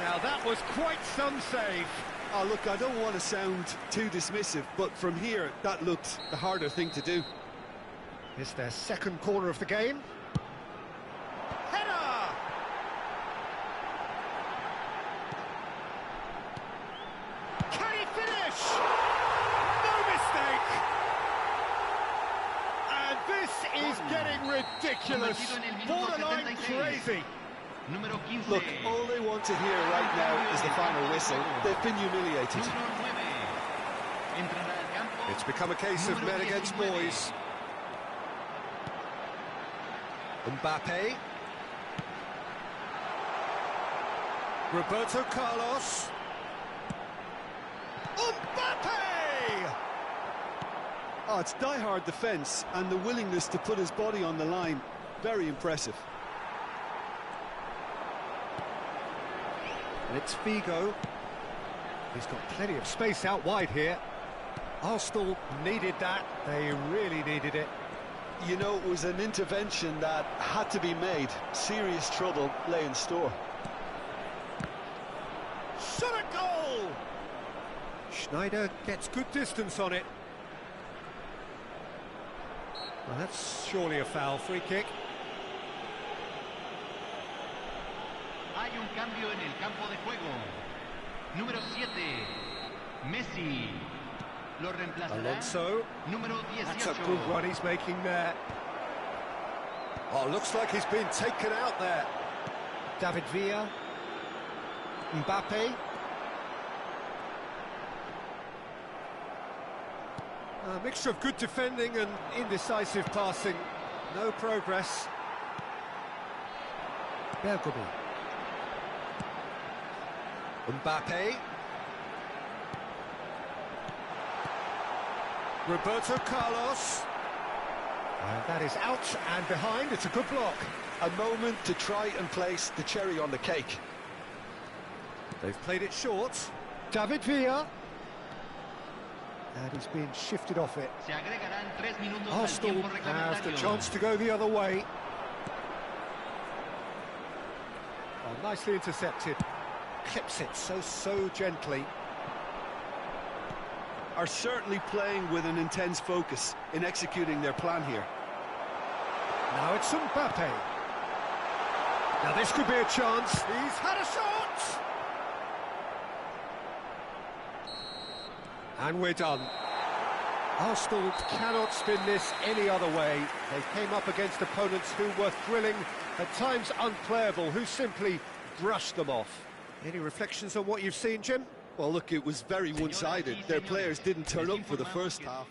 Now that was quite some save. Oh, look, I don't want to sound too dismissive, but from here, that looked the harder thing to do. It's their second corner of the game. Header! Can he finish? No mistake! And this is getting ridiculous. Borderline crazy. Número 15. Look, all they want to hear right now is the final whistle. They've been humiliated. Número 9. Entrará al campo. It's become a case of men against boys. Mbappe. Roberto Carlos. Mbappe! Oh, it's die-hard defence and the willingness to put his body on the line. Very impressive. And it's Figo. He's got plenty of space out wide here. Arsenal needed that. They really needed it. You know, it was an intervention that had to be made. Serious trouble lay in store. Shot a goal! Schneider gets good distance on it. Well, that's surely a foul. Free kick. Hay un cambio en el campo de juego. Número 7. Messi. Lo reemplazará. Alonso. Número 18. That's a good run he's making there. Oh, looks like he's been taken out there. David Villa. Mbappe. A mixture of good defending and indecisive passing. No progress. Bergomi. Mbappe. Roberto Carlos. And that is out and behind. It's a good block. A moment to try and place the cherry on the cake. They've played it short. David Villa. And he's been shifted off it. Se agregarán 3 minutos al Arsenal tiempo has the reglamentario. chance to go the other way. Oh, nicely intercepted. Clips it so gently. Are certainly playing with an intense focus in executing their plan here. Now it's Mbappe. Now this could be a chance. He's had a shot! And we're done. Arsenal cannot spin this any other way. They came up against opponents who were thrilling, at times unplayable, who simply brushed them off. Any reflections on what you've seen, Jim? Well, look, it was very one-sided. Their players didn't turn up for the first half.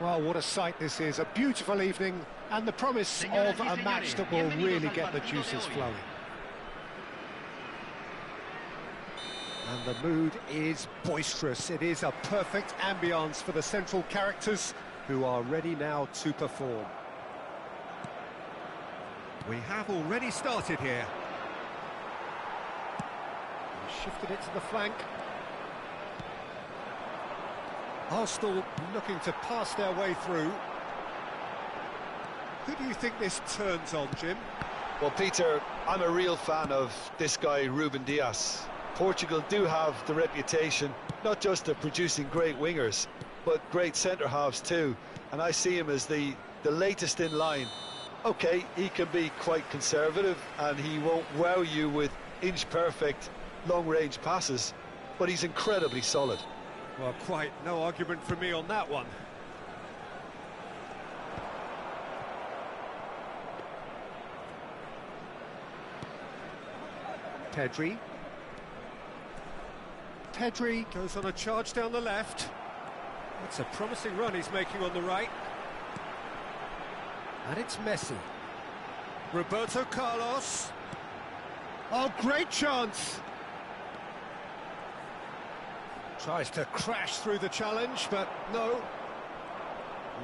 Well, what a sight this is. A beautiful evening and the promise of a match that will really get the juices flowing. And the mood is boisterous. It is a perfect ambience for the central characters who are ready now to perform. We have already started here. Shifted it to the flank. Arsenal looking to pass their way through. Who do you think this turns on, Jim? Well, Peter, I'm a real fan of this guy, Ruben Dias. Portugal do have the reputation, not just of producing great wingers, but great centre-halves too. And I see him as the latest in line. OK, he can be quite conservative, and he won't wow you with inch-perfect long-range passes, but he's incredibly solid. Well, quite no argument from me on that one. Pedri. Pedri goes on a charge down the left. That's a promising run he's making on the right. And it's Messi. Roberto Carlos. Oh, great chance! Tries to crash through the challenge, but no.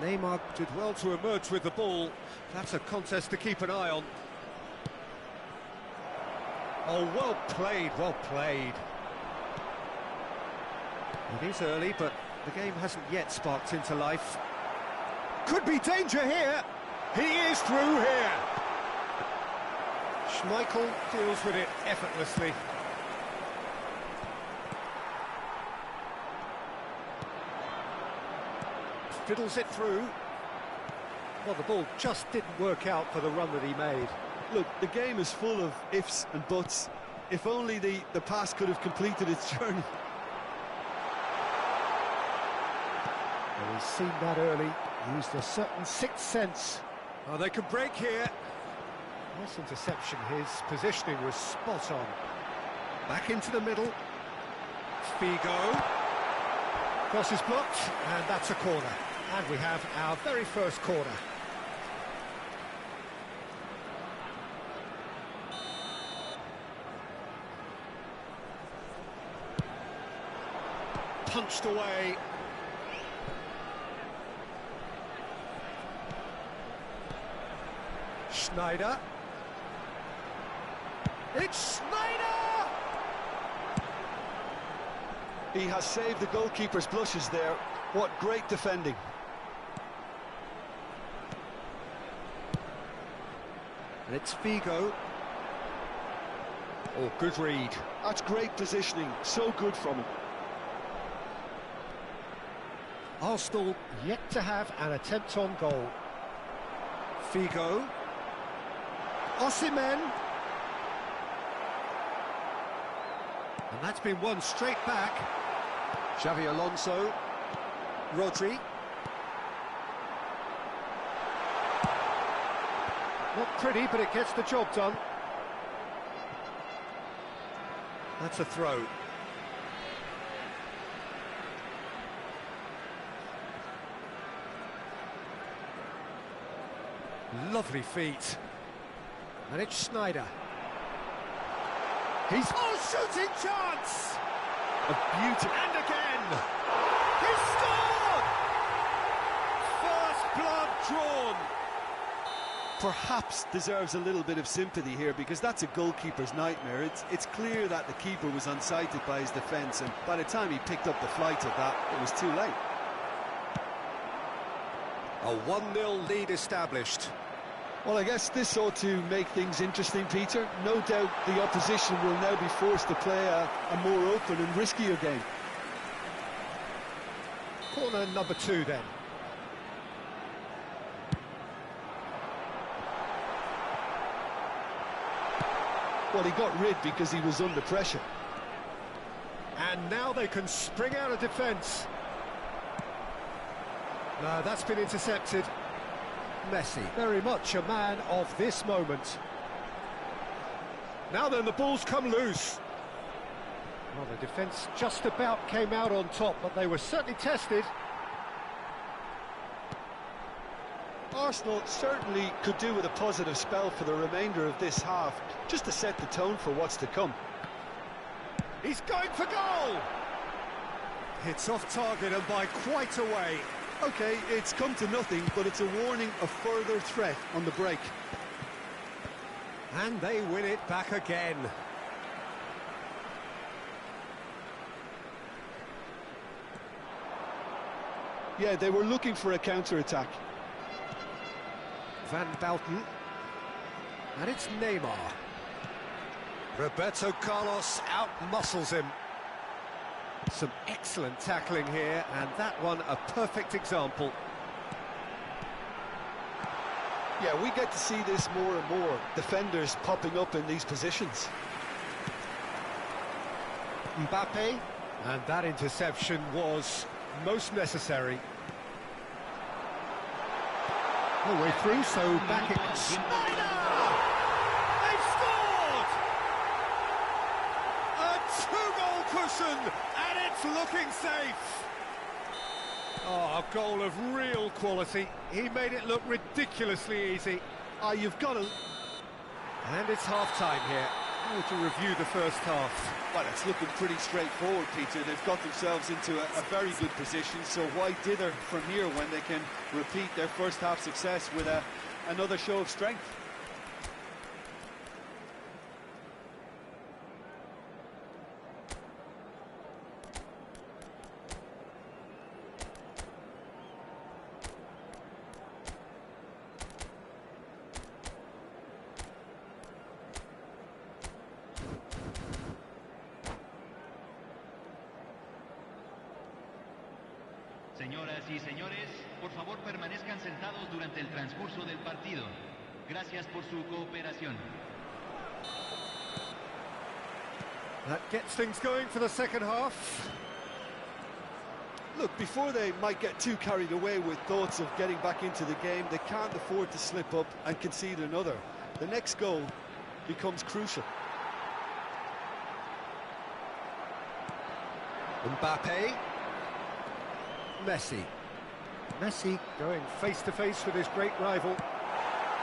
Neymar did well to emerge with the ball. That's a contest to keep an eye on. Oh, well played, well played. It is early, but the game hasn't yet sparked into life. Could be danger here. He is through here. Schmeichel deals with it effortlessly. Fiddles it through. Well, the ball just didn't work out for the run that he made. Look, the game is full of ifs and buts. If only the pass could have completed its journey. Well, he's seen that early, used a certain sixth sense. Oh, they could break here. Nice interception, his positioning was spot on. Back into the middle. Figo. Cross is blocked, and that's a corner. And we have our very first corner. Punched away. Schneider. It's Schneider! He has saved the goalkeeper's blushes there. What great defending. And it's Figo. Oh, good read. That's great positioning. So good from him. Arsenal yet to have an attempt on goal. Figo. Osimhen. And that's been won straight back. Xavi Alonso. Rodri. Not pretty, but it gets the job done. That's a throw. Lovely feet. And it's Schneider. He's... Oh, shooting chance! A beauty. And again! He scored! First blood drawn. Perhaps deserves a little bit of sympathy here, because that's a goalkeeper's nightmare. It's clear that the keeper was unsighted by his defence, and by the time he picked up the flight of that, it was too late. A 1-0 lead established. Well, I guess this ought to make things interesting, Peter. No doubt the opposition will now be forced to play a more open and riskier game. Corner number 2 then. Well, he got rid because he was under pressure. And now they can spring out of defence. No, that's been intercepted. Messi, very much a man of this moment. Now then, the ball's come loose. Well, the defence just about came out on top, but they were certainly tested. Arsenal certainly could do with a positive spell for the remainder of this half, just to set the tone for what's to come. He's going for goal! It's off target and by quite a way. OK, it's come to nothing, but it's a warning of further threat on the break. And they win it back again. Yeah, they were looking for a counter-attack. Van Bouten. And it's Neymar. Roberto Carlos out-muscles him. Some excellent tackling here, and that one a perfect example. Yeah, we get to see this more and more, defenders popping up in these positions. Mbappe, and that interception was most necessary. All the way through, so back it... Snyder! They've scored! A two-goal cushion, and it's looking safe. Oh, a goal of real quality. He made it look ridiculously easy. You've got to... And it's half-time here. To review the first half. Well, it's looking pretty straightforward, Peter. They've got themselves into a very good position, so why dither from here when they can repeat their first half success with another show of strength? Señoras y señores, por favor permanezcan sentados durante el transcurso del partido. Gracias por su cooperación. That gets things going for the second half. Look, before they might get too carried away with thoughts of getting back into the game, they can't afford to slip up and concede another. The next goal becomes crucial. Mbappe. Messi. Messi going face-to-face with his great rival.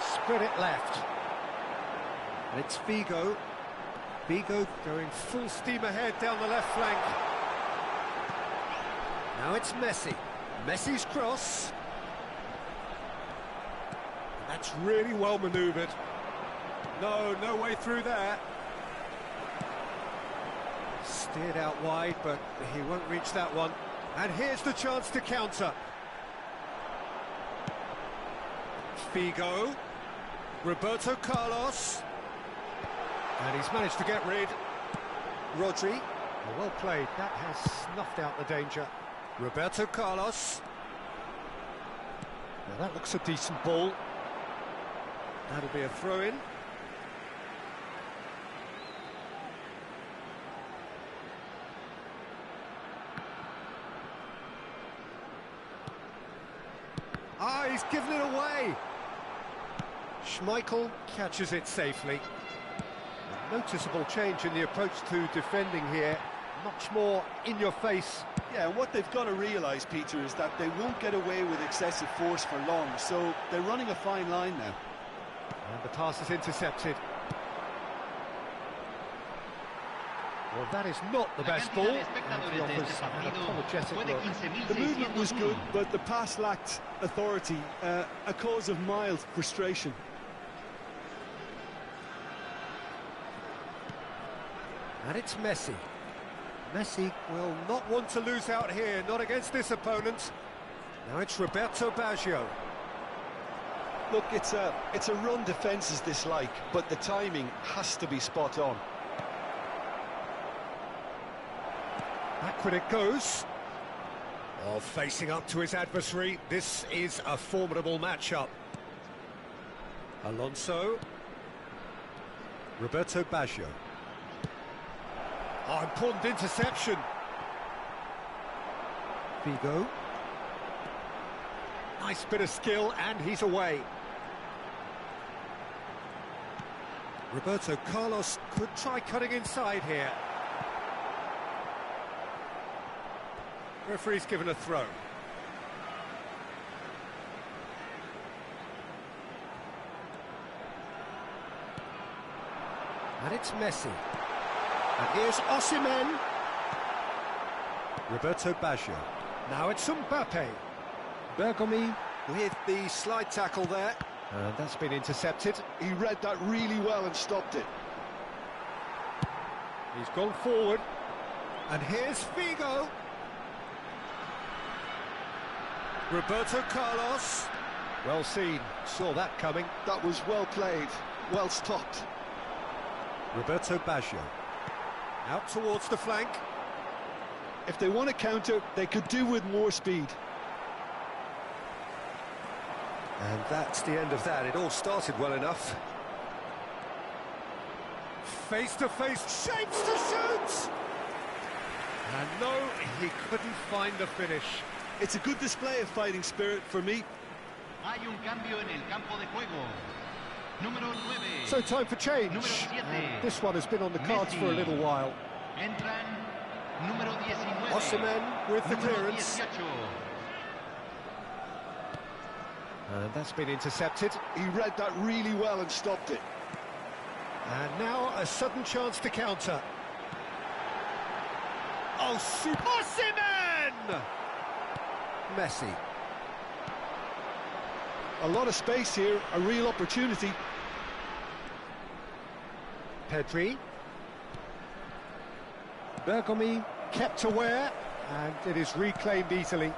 Spread it left. And it's Figo. Figo going full steam ahead down the left flank. Now it's Messi. Messi's cross. That's really well manoeuvred. No way through there. Steered out wide, but he won't reach that one. And here's the chance to counter. Figo. Roberto Carlos. And he's managed to get rid. Rodri. Well played. That has snuffed out the danger. Roberto Carlos. Now that looks a decent ball. That'll be a throw-in. He's given it away. Schmeichel catches it safely. A noticeable change in the approach to defending here. Much more in your face. Yeah, and what they've got to realise, Peter, is that they won't get away with excessive force for long, so they're running a fine line now. And the pass is intercepted. Well, that is not the best ball. And he offers an apologetic look. The movement was good, but the pass lacked authority, a cause of mild frustration. And it's Messi. Messi will not want to lose out here, not against this opponent. Now it's Roberto Baggio. Look, it's a run defence is dislike, but the timing has to be spot on. Backward it goes. Oh, facing up to his adversary. This is a formidable matchup. Alonso. Roberto Baggio. Oh, important interception. Figo. Nice bit of skill, and he's away. Roberto Carlos could try cutting inside here. Referee's given a throw. And it's Messi. And here's Osimhen. Roberto Baggio. Now it's Mbappe. Bergomi with the slide tackle there. And that's been intercepted. He read that really well and stopped it. He's gone forward. And here's Figo. Roberto Carlos. Well seen. Saw that coming. That was well played, well stopped. Roberto Baggio. Out towards the flank. If they want to counter, they could do with more speed. And that's the end of that. It all started well enough. Face to face, shapes to shoot! And no, he couldn't find the finish. It's a good display of fighting spirit for me. Hay un cambio en el campo de juego. Número 9. So time for change. Número 7. And this one has been on the cards for a little while. Entran número 19. Osimhen with the Número clearance. 18. And that's been intercepted. He read that really well and stopped it. And now a sudden chance to counter. Oh, Osimhen! Messi. A lot of space here, a real opportunity. Pedri. Bergomi kept aware, and it is reclaimed easily.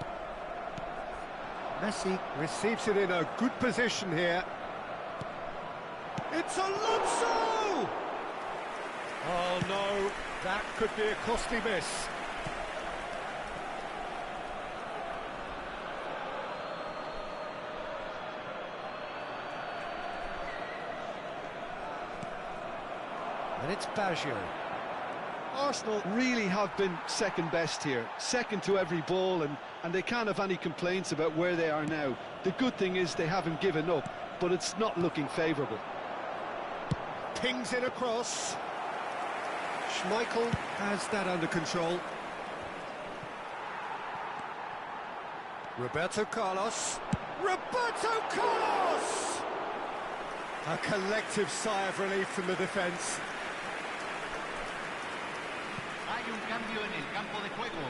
Messi receives it in a good position here. It's Alonso! Oh no, that could be a costly miss. And it's Baggio. Arsenal really have been second best here, second to every ball, and they can't have any complaints about where they are now. The good thing is they haven't given up, but it's not looking favourable. Pings it across. Schmeichel has that under control. Roberto Carlos. Roberto Carlos! A collective sigh of relief from the defence. Hay un cambio en el campo de juego.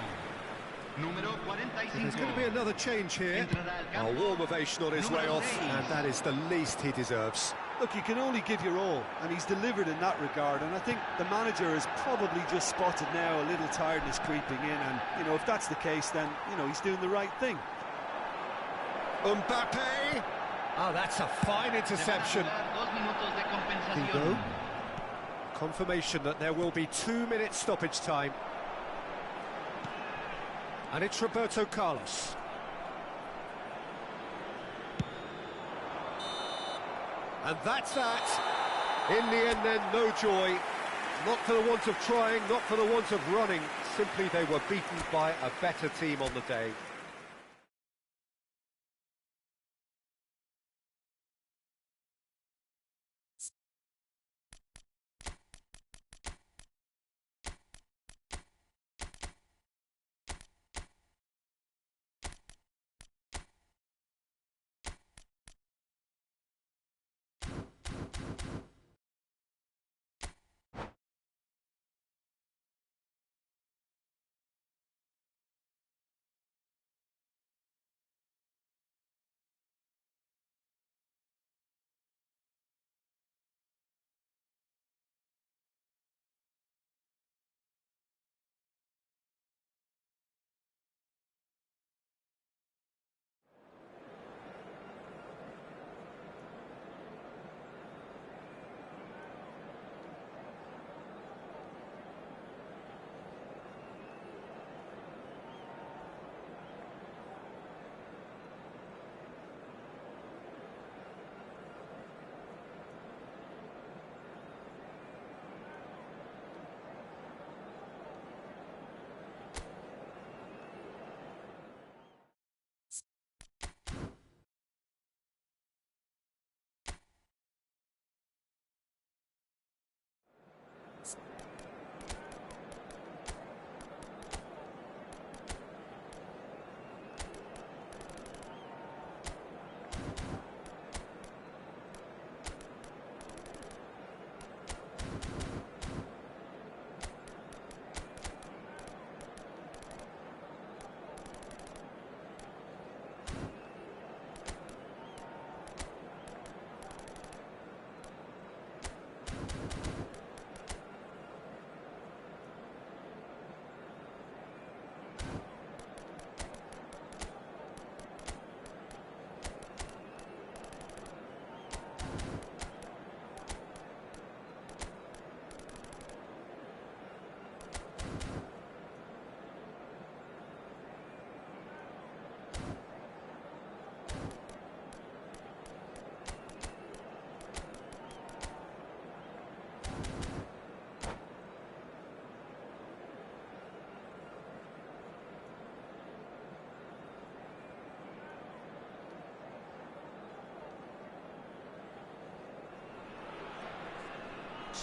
Número 45. There's going to be another change here. Entrará al A campo. warm ovation on his way Número off, 6. and that is the least he deserves. Look, you can only give your all, and he's delivered in that regard, and I think the manager has probably just spotted now a little tiredness creeping in, and, you know, if that's the case, then, you know, he's doing the right thing. Mbappe! Oh, that's a fine interception. Se van a jugar 2 minutos de compensación. Figo. Confirmation that there will be 2 minutes stoppage time. And it's Roberto Carlos. And that's that. In the end then, no joy. Not for the want of trying, not for the want of running. Simply they were beaten by a better team on the day.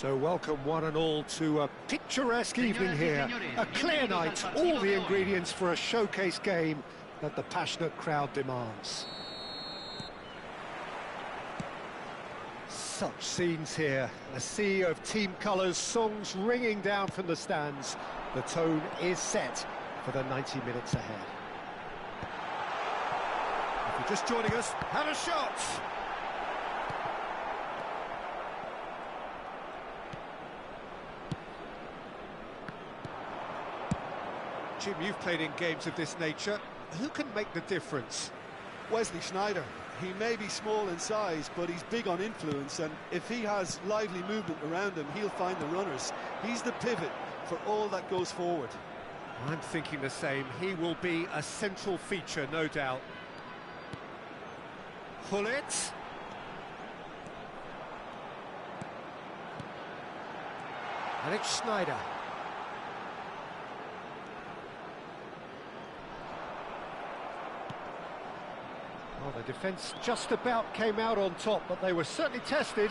So welcome one and all to a picturesque evening here. A clear night, all the ingredients for a showcase game that the passionate crowd demands. Such scenes here, a sea of team colours, songs ringing down from the stands. The tone is set for the 90 minutes ahead. If you're just joining us, have a shot! Jim, you've played in games of this nature. Who can make the difference? Wesley Sneijder. He may be small in size, but he's big on influence, and if he has lively movement around him, he'll find the runners. He's the pivot for all that goes forward. I'm thinking the same. He will be a central feature, no doubt. Gullit. And it's Sneijder. Well, the defence just about came out on top, but they were certainly tested.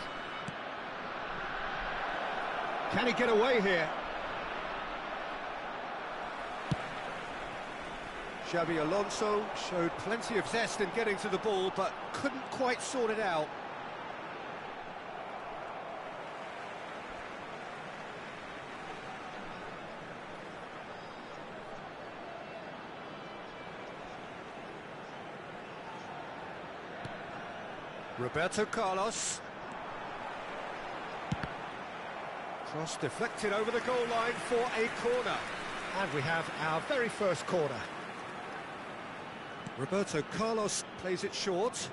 Can he get away here? Xabi Alonso showed plenty of zest in getting to the ball, but couldn't quite sort it out. Roberto Carlos. Cross deflected over the goal line for a corner. And we have our very first corner. Roberto Carlos plays it short.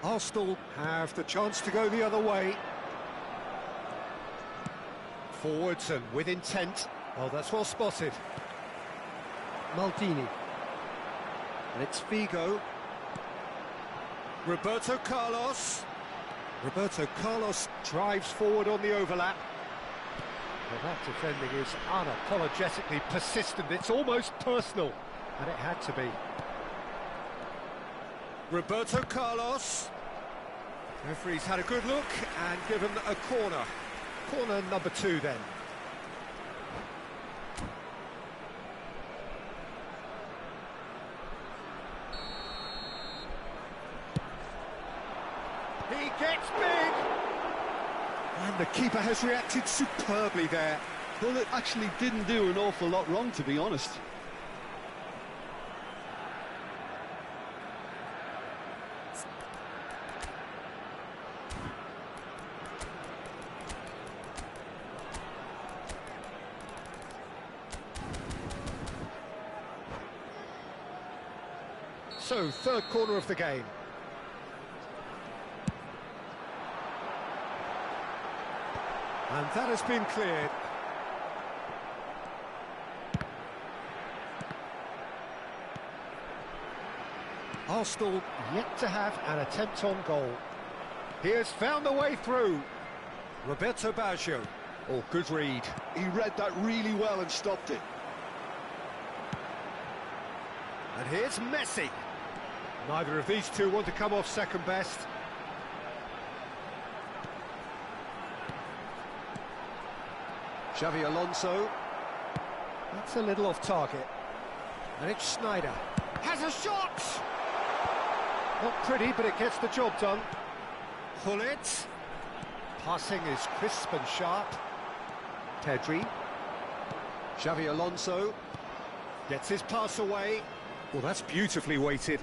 Arsenal have the chance to go the other way. Forwards and with intent. Oh, that's well spotted. Maldini. And it's Figo. Roberto Carlos. Roberto Carlos drives forward on the overlap. Well, that defending is unapologetically persistent. It's almost personal, and it had to be. Roberto Carlos. Referee's had a good look and given a corner. Corner number 2 then. He gets big! And the keeper has reacted superbly there. Well, it actually didn't do an awful lot wrong, to be honest. So, third corner of the game. And that has been cleared. Arsenal yet to have an attempt on goal. He has found the way through. Roberto Baggio. Oh, good read. He read that really well and stopped it. And here's Messi. Neither of these two want to come off second best. Xabi Alonso. That's a little off target. And it's Sneijder. Has a shot! Not pretty, but it gets the job done. Gullit. Passing is crisp and sharp. Pedri. Xabi Alonso. Gets his pass away. Well, that's beautifully weighted.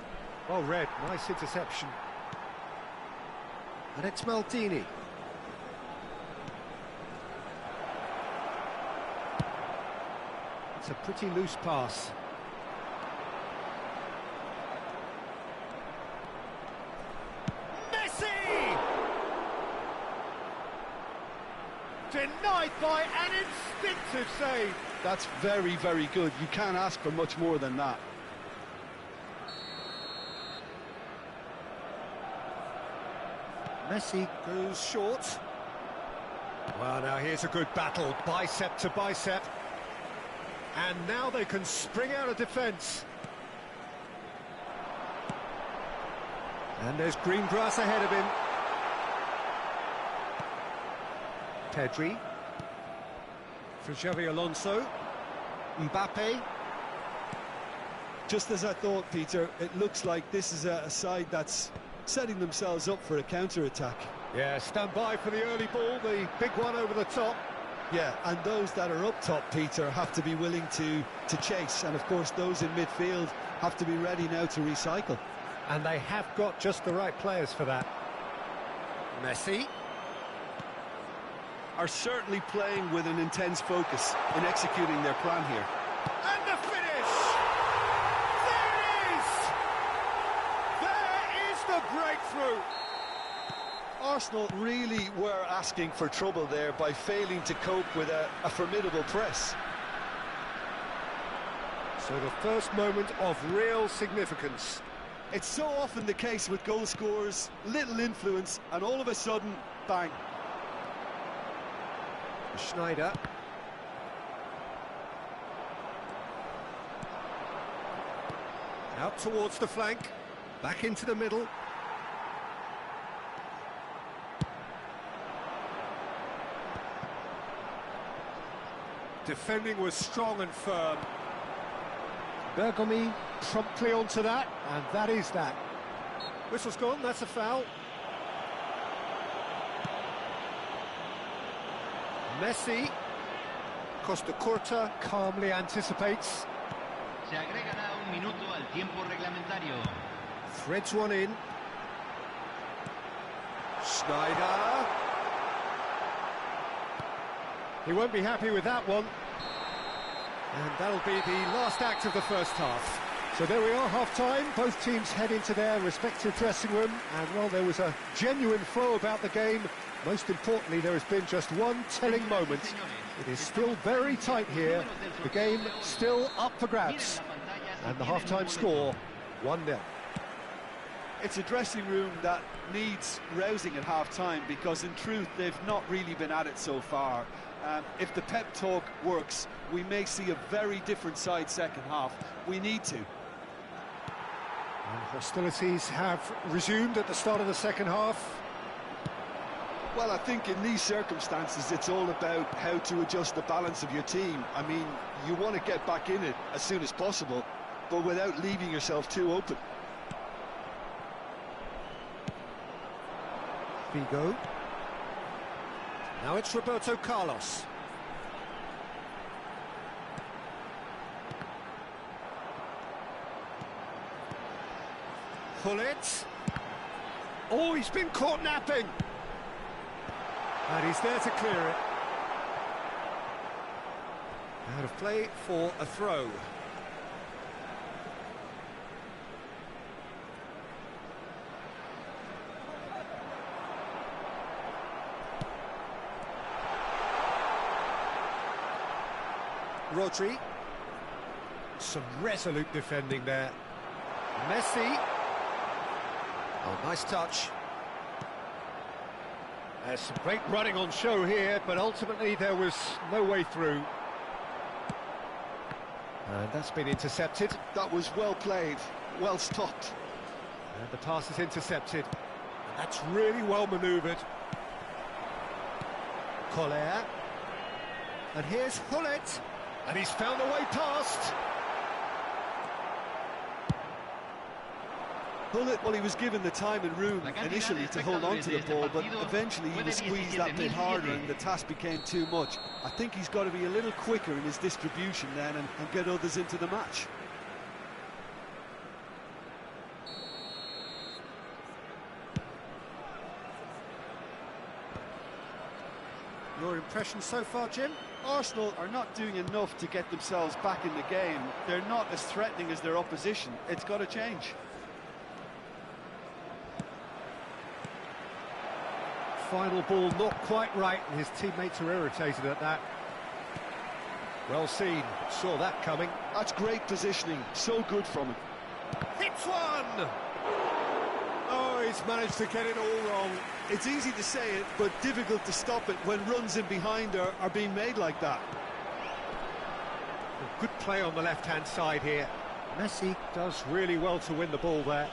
Well read, nice interception. And it's Maldini. It's a pretty loose pass. Messi! Denied by an instinctive save. That's very, very good. You can't ask for much more than that. Messi goes short. Well, now here's a good battle, bicep to bicep. And now they can spring out of defence. And there's green grass ahead of him. Pedri. For Xavi Alonso. Mbappe. Just as I thought, Peter, it looks like this is a side that's setting themselves up for a counter-attack. Yeah, stand by for the early ball, the big one over the top. Yeah, and those that are up top, Peter, have to be willing to chase. And, of course, those in midfield have to be ready now to recycle. And they have got just the right players for that. Messi. Are certainly playing with an intense focus in executing their plan here. And the finish! There it is! There is the breakthrough! Arsenal really were asking for trouble there by failing to cope with a formidable press. So the first moment of real significance. It's so often the case with goal scorers, little influence, and all of a sudden, bang. Schneider. Out towards the flank, back into the middle. Defending was strong and firm. Bergomi promptly onto that, and that is that. Whistle's gone, that's a foul. Messi. Costa Curta calmly anticipates. Se agregará un minuto al tiempo reglamentario. Threads one in. Schneider. He won't be happy with that one. And that'll be the last act of the first half. So there we are, half-time. Both teams head into their respective dressing room. And, well, there was a genuine flow about the game. Most importantly, there has been just one telling moment. It is still very tight here. The game still up for grabs. And the half-time score, 1-0. It's a dressing room that needs rousing at half-time because, in truth, they've not really been at it so far. If the pep talk works, we may see a very different side second half. We need to. And hostilities have resumed at the start of the second half. Well, I think in these circumstances, it's all about how to adjust the balance of your team. I mean, you want to get back in it as soon as possible, but without leaving yourself too open. Figo. Now it's Roberto Carlos. Gullit. Oh, he's been caught napping. And he's there to clear it. Out of play for a throw. Rodri. Some resolute defending there. Messi. Oh, nice touch. There's some great running on show here, but ultimately there was no way through. And that's been intercepted. That was well played, well stopped. And the pass is intercepted. And that's really well manoeuvred. Collier. And here's Gullit. And he's found a way past. Gullit, well, he was given the time and room initially to hold on to the ball, but eventually he was squeezed that bit harder and the task became too much. I think he's got to be a little quicker in his distribution then and get others into the match. Your impression so far, Jim? Arsenal are not doing enough to get themselves back in the game. They're not as threatening as their opposition. It's got to change. Final ball not quite right, and his teammates are irritated at that. Well seen, saw that coming. That's great positioning, so good from him. Hits one! Oh, he's managed to get it all wrong. It's easy to say it, but difficult to stop it when runs in behind are being made like that. Good play on the left-hand side here. Messi does really well to win the ball there.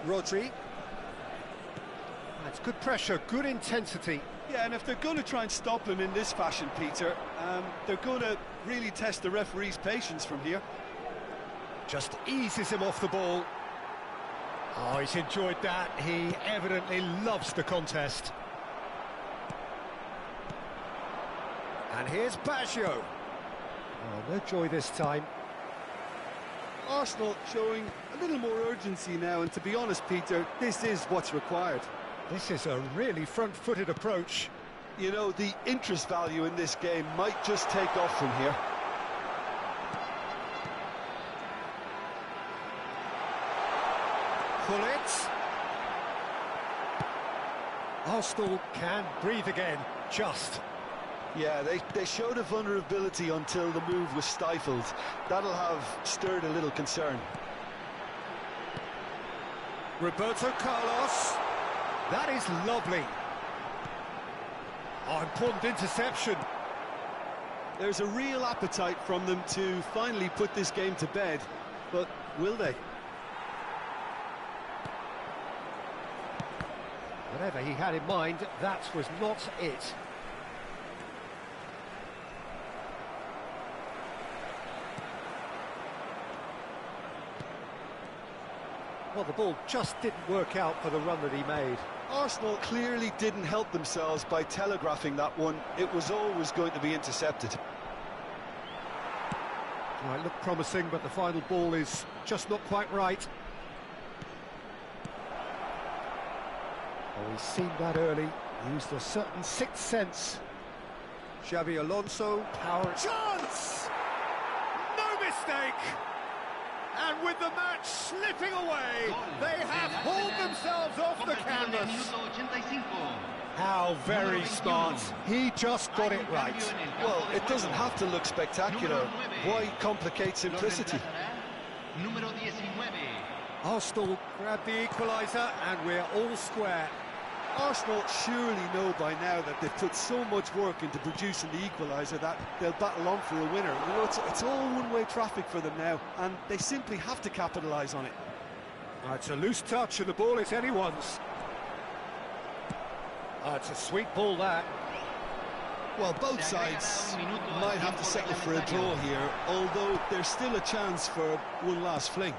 Rodri. That's good pressure, good intensity. Yeah, and if they're going to try and stop him in this fashion, Peter, they're going to really test the referee's patience from here. Just eases him off the ball. Oh, he's enjoyed that. He evidently loves the contest. And here's Baggio. Oh, no joy this time. Arsenal showing a little more urgency now, and to be honest, Peter, this is what's required. This is a really front-footed approach. You know, the interest value in this game might just take off from here. Pull it. Arsenal can breathe again, just. Yeah, they showed a vulnerability until the move was stifled. That'll have stirred a little concern. Roberto Carlos. That is lovely. Oh, important interception. There's a real appetite from them to finally put this game to bed, but will they? Whatever he had in mind, that was not it. Well, the ball just didn't work out for the run that he made. Arsenal clearly didn't help themselves by telegraphing that one. It was always going to be intercepted. Well, it looked promising, but the final ball is just not quite right. Oh, he's seen that early. Used a certain sixth sense. Xabi Alonso, power. Chance! No mistake! And with the match slipping away, they have hauled themselves off the canvas. How very smart. He just got it right. Well, it doesn't have to look spectacular. Why complicate simplicity? Arsenal grab the equaliser and we're all square. Arsenal surely know by now that they've put so much work into producing the equaliser that they'll battle on for a winner. You know, it's all one-way traffic for them now, and they simply have to capitalise on it. It's a loose touch and the ball is anyone's. It's a sweet ball, that. Well, both sides might have to settle for a draw here, although there's still a chance for one last fling.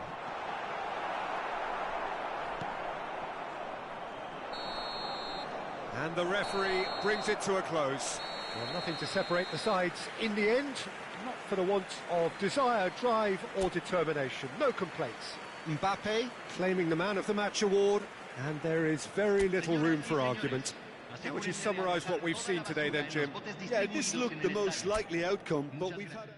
And the referee brings it to a close. Well, nothing to separate the sides in the end, not for the want of desire, drive or determination. No complaints. Mbappe claiming the Man of the Match award, and there is very little room for argument. Would you summarise what we've seen today then, Jim? Yeah, this looked the most likely outcome, but we've had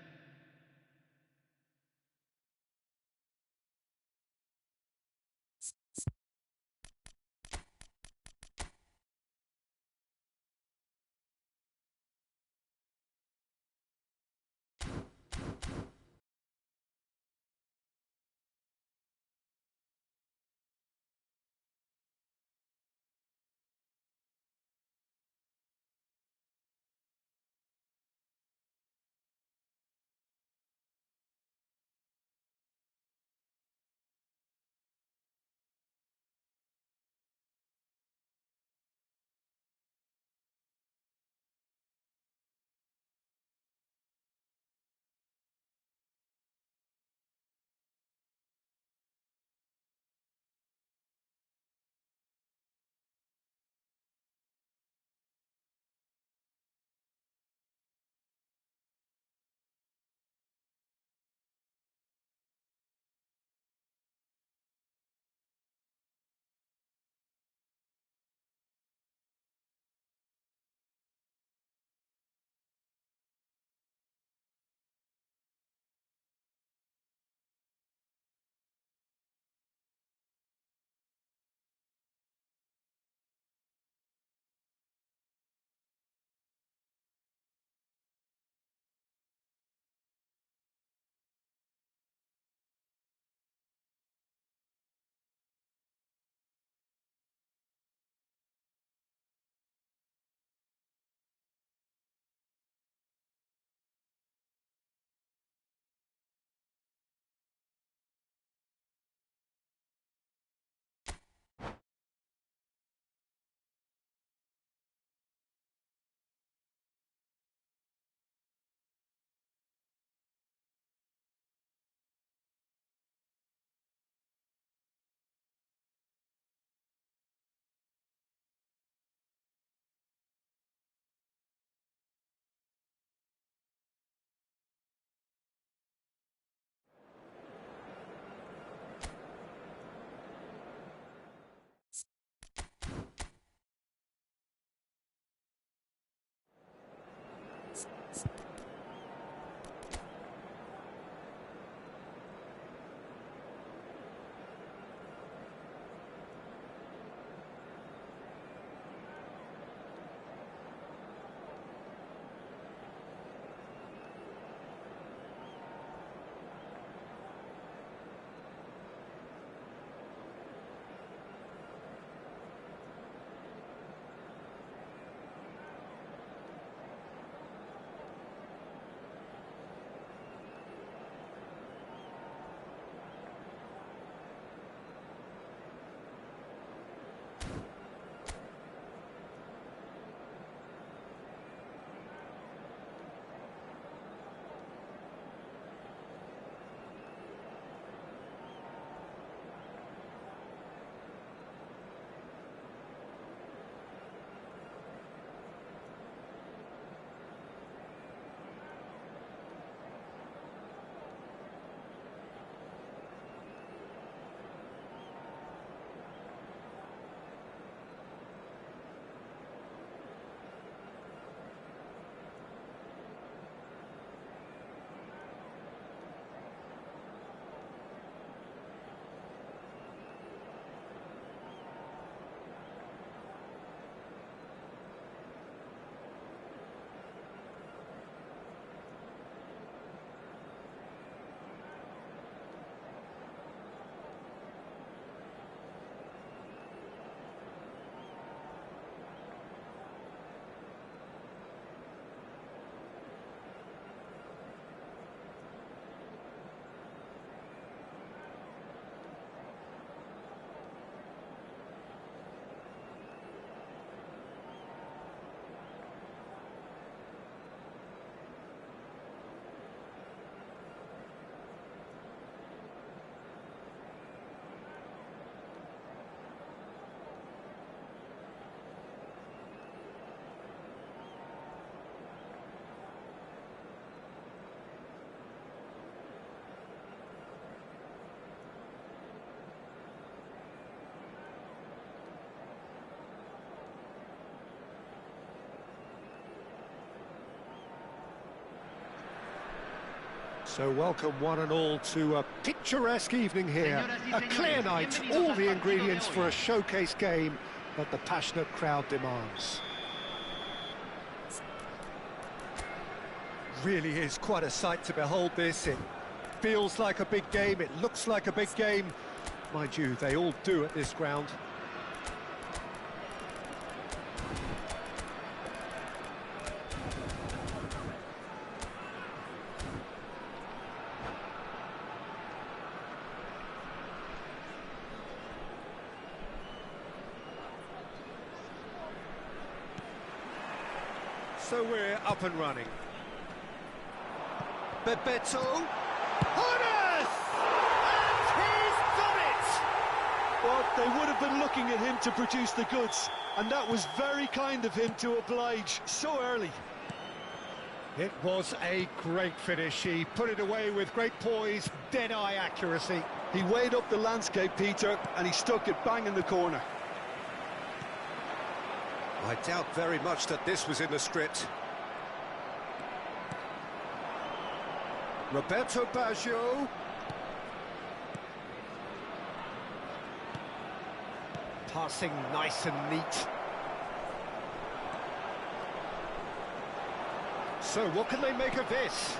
So welcome one and all to a picturesque evening here. A clear night, all the ingredients for a showcase game that the passionate crowd demands. Really is quite a sight to behold this. It feels like a big game, it looks like a big game. Mind you, they all do at this ground. So we're up and running. Bebeto. Horace! And he's done it! Well, they would have been looking at him to produce the goods, and that was very kind of him to oblige so early. It was a great finish. He put it away with great poise, dead-eye accuracy. He weighed up the landscape, Peter, and he stuck it bang in the corner. I doubt very much that this was in the script. Roberto Baggio. Passing nice and neat. So what can they make of this?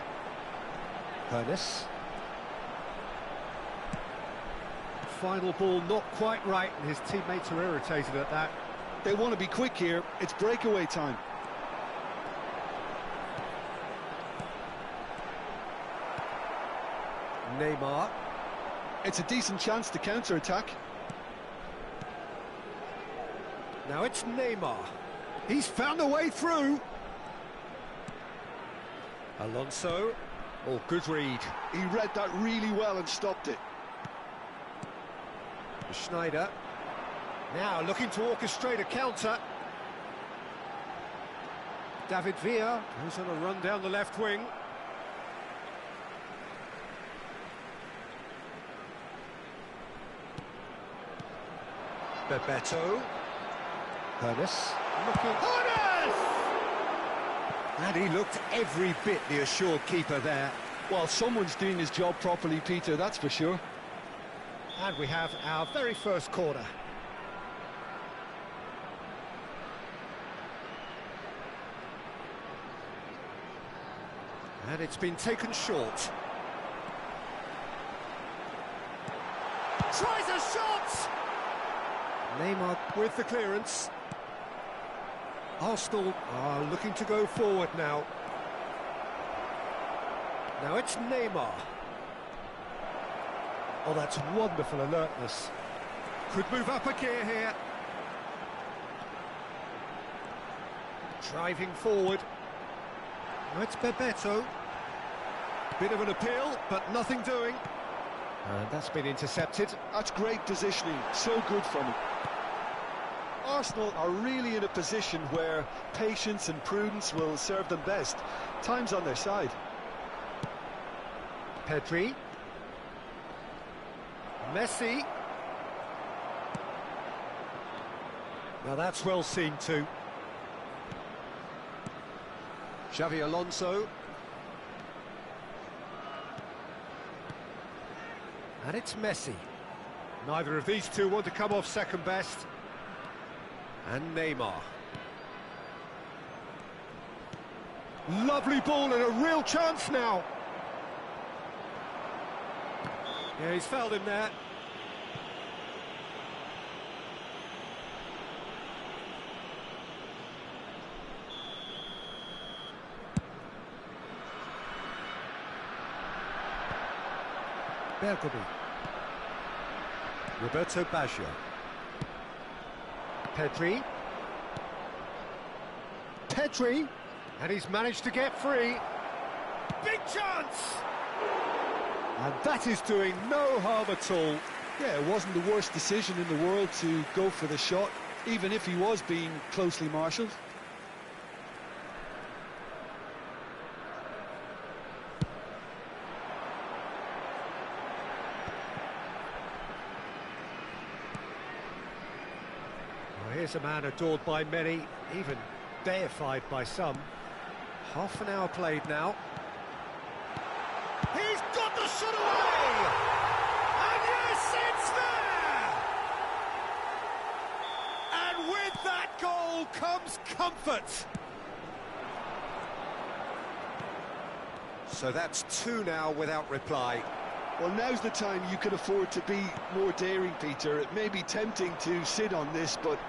Ernest. Final ball not quite right, and his teammates are irritated at that. They want to be quick here. It's breakaway time. Neymar. It's a decent chance to counter-attack. Now it's Neymar. He's found a way through. Alonso. Oh, good read. He read that really well and stopped it. Schneider. Now looking to orchestrate a counter. David Villa goes on a run down the left wing. Bebeto. Ernest. Looking. Ernest! And he looked every bit the assured keeper there. Well, someone's doing his job properly, Peter, that's for sure. And we have our very first corner. And it's been taken short. Tries a shot! Neymar with the clearance. Arsenal are looking to go forward now. Now it's Neymar. Oh, that's wonderful alertness. Could move up a gear here. Driving forward. Now it's Bebeto. Bit of an appeal, but nothing doing. And that's been intercepted. That's great positioning, so good from him. Arsenal are really in a position where patience and prudence will serve them best. Time's on their side. Pedri. Messi. Now that's well seen too. Xavi Alonso. And it's Messi. Neither of these two want to come off second best. And Neymar. Lovely ball and a real chance now. Yeah, he's fouled him there. Bergkamp. Roberto Baggio. Pedri. Pedri. And he's managed to get free. Big chance! And that is doing no harm at all. Yeah, it wasn't the worst decision in the world to go for the shot, even if he was being closely marshalled. Well, here's a man adored by many, even deified by some. Half an hour played now. He's got the shot away! And yes, it's there! And with that goal comes comfort. So that's two now without reply. Well, now's the time you can afford to be more daring, Peter. It may be tempting to sit on this, but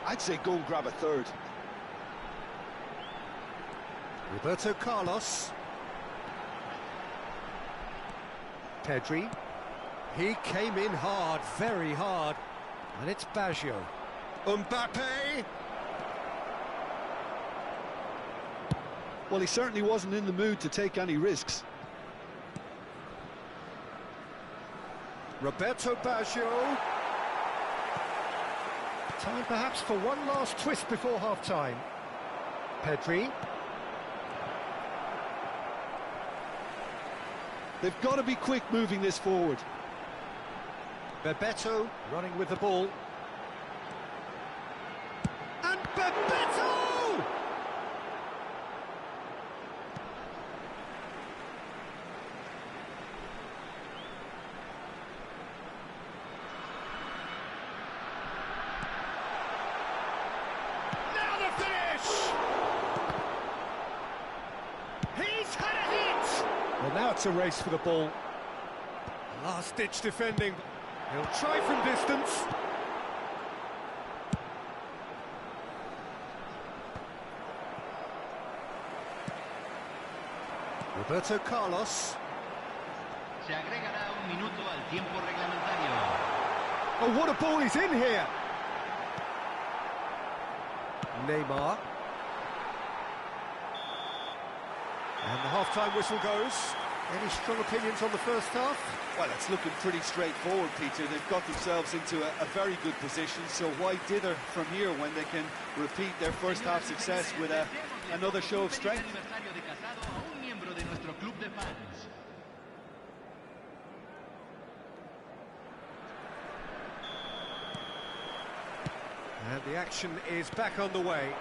I'd say go and grab a third. Roberto Carlos. Pedri. He came in hard, very hard. And it's Baggio. Mbappe. Well, he certainly wasn't in the mood to take any risks. Roberto Baggio. Time perhaps for one last twist before half-time. Pedri. They've got to be quick moving this forward. Bebeto running with the ball. And Bebeto! Now the finish! He's had a hit! Well, now it's a race for the ball. Last-ditch defending. He'll try from distance. Roberto Carlos. Se agregará un minuto al tiempo reglamentario. Oh, what a ball he's in here! Neymar. And the half-time whistle goes. Any strong opinions on the first half? Well, it's looking pretty straightforward, Peter. They've got themselves into a very good position, so why dither from here when they can repeat their first half success with another show of strength? And the action is back on the way.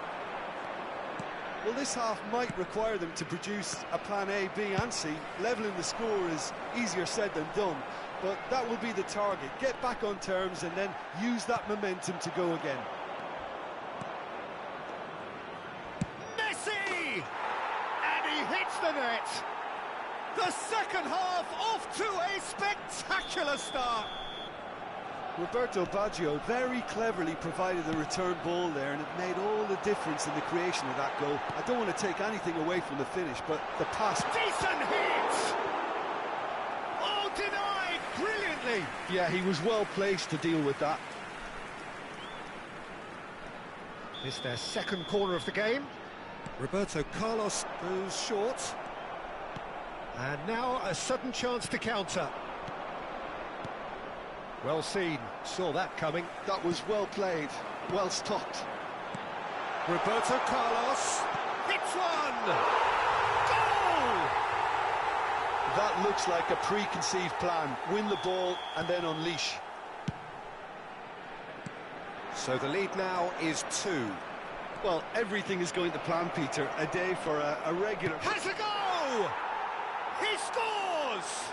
Well, this half might require them to produce a plan A, B and C. Levelling the score is easier said than done, but that will be the target. Get back on terms and then use that momentum to go again. Messi! And he hits the net! The second half off to a spectacular start! Roberto Baggio very cleverly provided the return ball there, and it made all the difference in the creation of that goal. I don't want to take anything away from the finish, but the pass... Decent hit! Oh, denied brilliantly! Yeah, he was well placed to deal with that. It's their second corner of the game. Roberto Carlos goes short. And now a sudden chance to counter. Well seen, saw that coming. That was well played, well stopped. Roberto Carlos hits one! Goal! That looks like a preconceived plan. Win the ball and then unleash. So the lead now is 2. Well, everything is going to plan, Peter. A day for a regular... Has a go! He scores!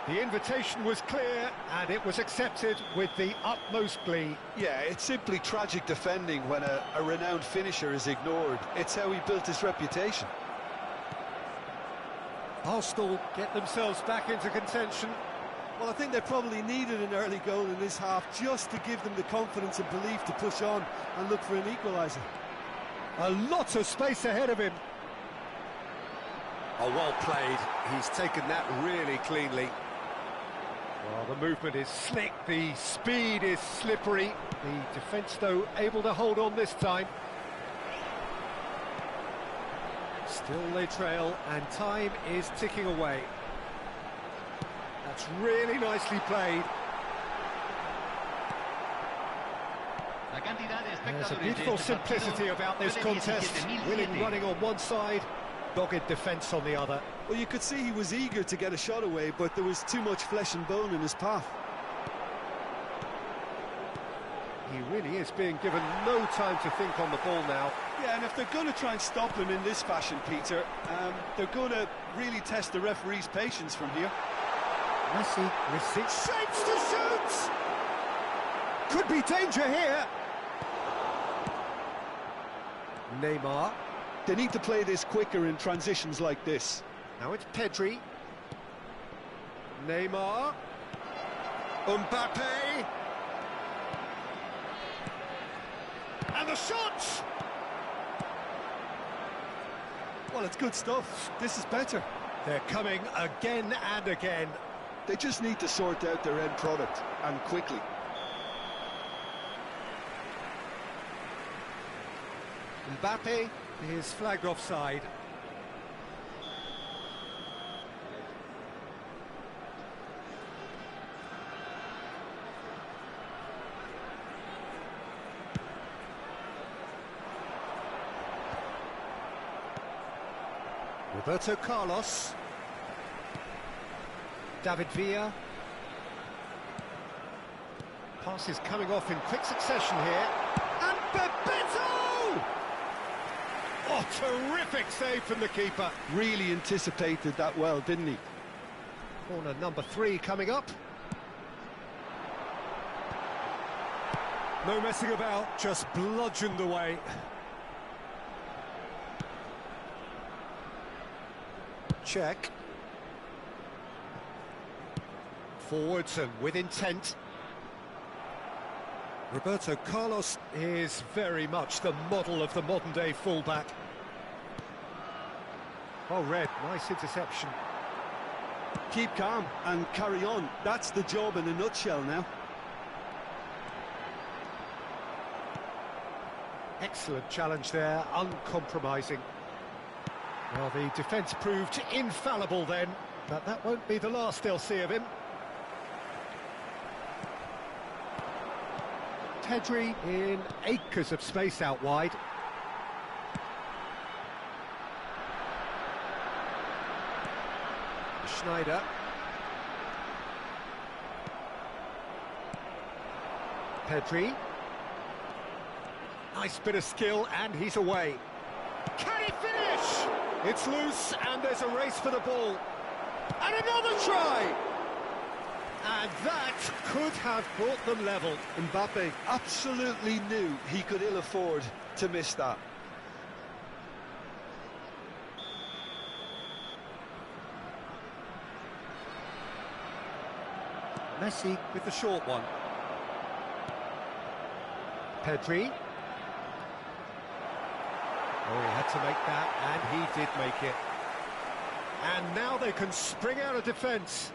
The invitation was clear, and it was accepted with the utmost glee. Yeah, it's simply tragic defending when a renowned finisher is ignored. It's how he built his reputation. Arsenal get themselves back into contention. Well, I think they probably needed an early goal in this half just to give them the confidence and belief to push on and look for an equaliser. A lot of space ahead of him. Oh, well played. He's taken that really cleanly. Well, the movement is slick, the speed is slippery. The defence, though, able to hold on this time. Still they trail, and time is ticking away. That's really nicely played. There's a beautiful simplicity about this contest. Willing running on one side, dogged defence on the other. Well, you could see he was eager to get a shot away, but there was too much flesh and bone in his path. He really is being given no time to think on the ball now. Yeah, and if they're going to try and stop him in this fashion, Peter, they're going to really test the referee's patience from here. Messi receipts, shapes to shoot! Could be danger here. Neymar. They need to play this quicker in transitions like this. Now it's Pedri. Neymar. Mbappe. And the shot! Well, it's good stuff. This is better. They're coming again and again. They just need to sort out their end product, and quickly. Mbappe is flagged offside. Roberto Carlos. David Villa. Passes coming off in quick succession here. And Bebeto! Oh, terrific save from the keeper. Really anticipated that well, didn't he? Corner number 3 coming up. No messing about, just bludgeoned away. Check. Forwards and with intent. Roberto Carlos is very much the model of the modern-day fullback. Oh, Red, nice interception. Keep calm and carry on. That's the job in a nutshell now. Excellent challenge there, uncompromising. Well, the defence proved infallible then, but that won't be the last they'll see of him. Pedri in acres of space out wide. Schneider. Pedri. Nice bit of skill, and he's away. Can he finish? It's loose and there's a race for the ball. And another try! And that could have brought them level. Mbappe absolutely knew he could ill afford to miss that. Messi with the short one. Pedri. Oh, he had to make that, and he did make it. And now they can spring out of defence.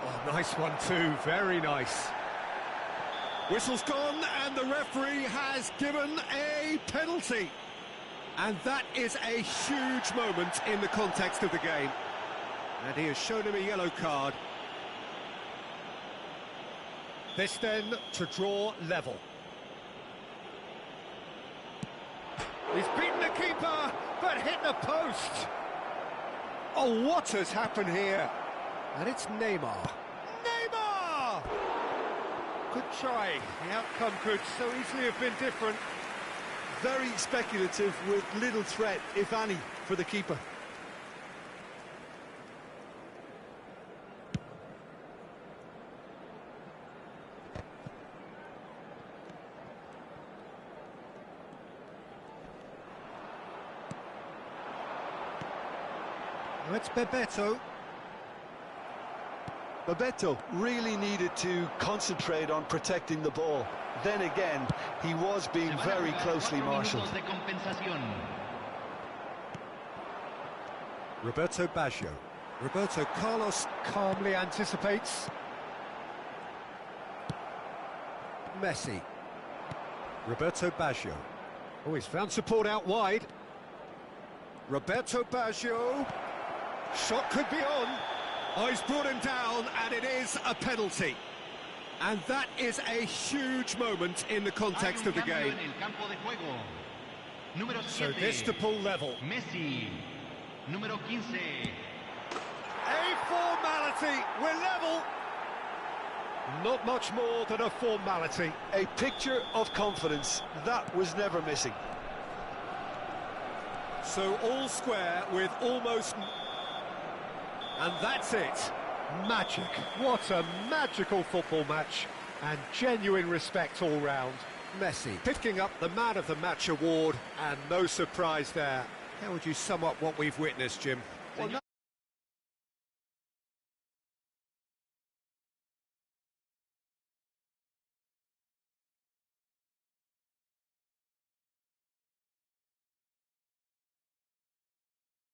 Oh, nice one too, very nice. Whistle's gone, and the referee has given a penalty. And that is a huge moment in the context of the game. And he has shown him a yellow card. This then to draw level. He's beaten the keeper, but hit the post. Oh, what has happened here? And it's Neymar. Neymar! Good try. The outcome could so easily have been different. Very speculative with little threat, if any, for the keeper. Now it's Bebeto. Bebeto really needed to concentrate on protecting the ball. Then again, he was being very closely marshalled. Roberto Baggio. Roberto Carlos calmly anticipates. Messi. Roberto Baggio. Oh, he's found support out wide. Roberto Baggio. Shot could be on. Oh, he's brought him down, and it is a penalty. And that is a huge moment in the context of the game. So this to pull level. Messi, número 15. A formality, we're level. Not much more than a formality. A picture of confidence, that was never missing. So all square with almost... And that's it. Magic. What a magical football match. And genuine respect all round. Messi picking up the Man of the Match award, and no surprise there. How would you sum up what we've witnessed, Jim?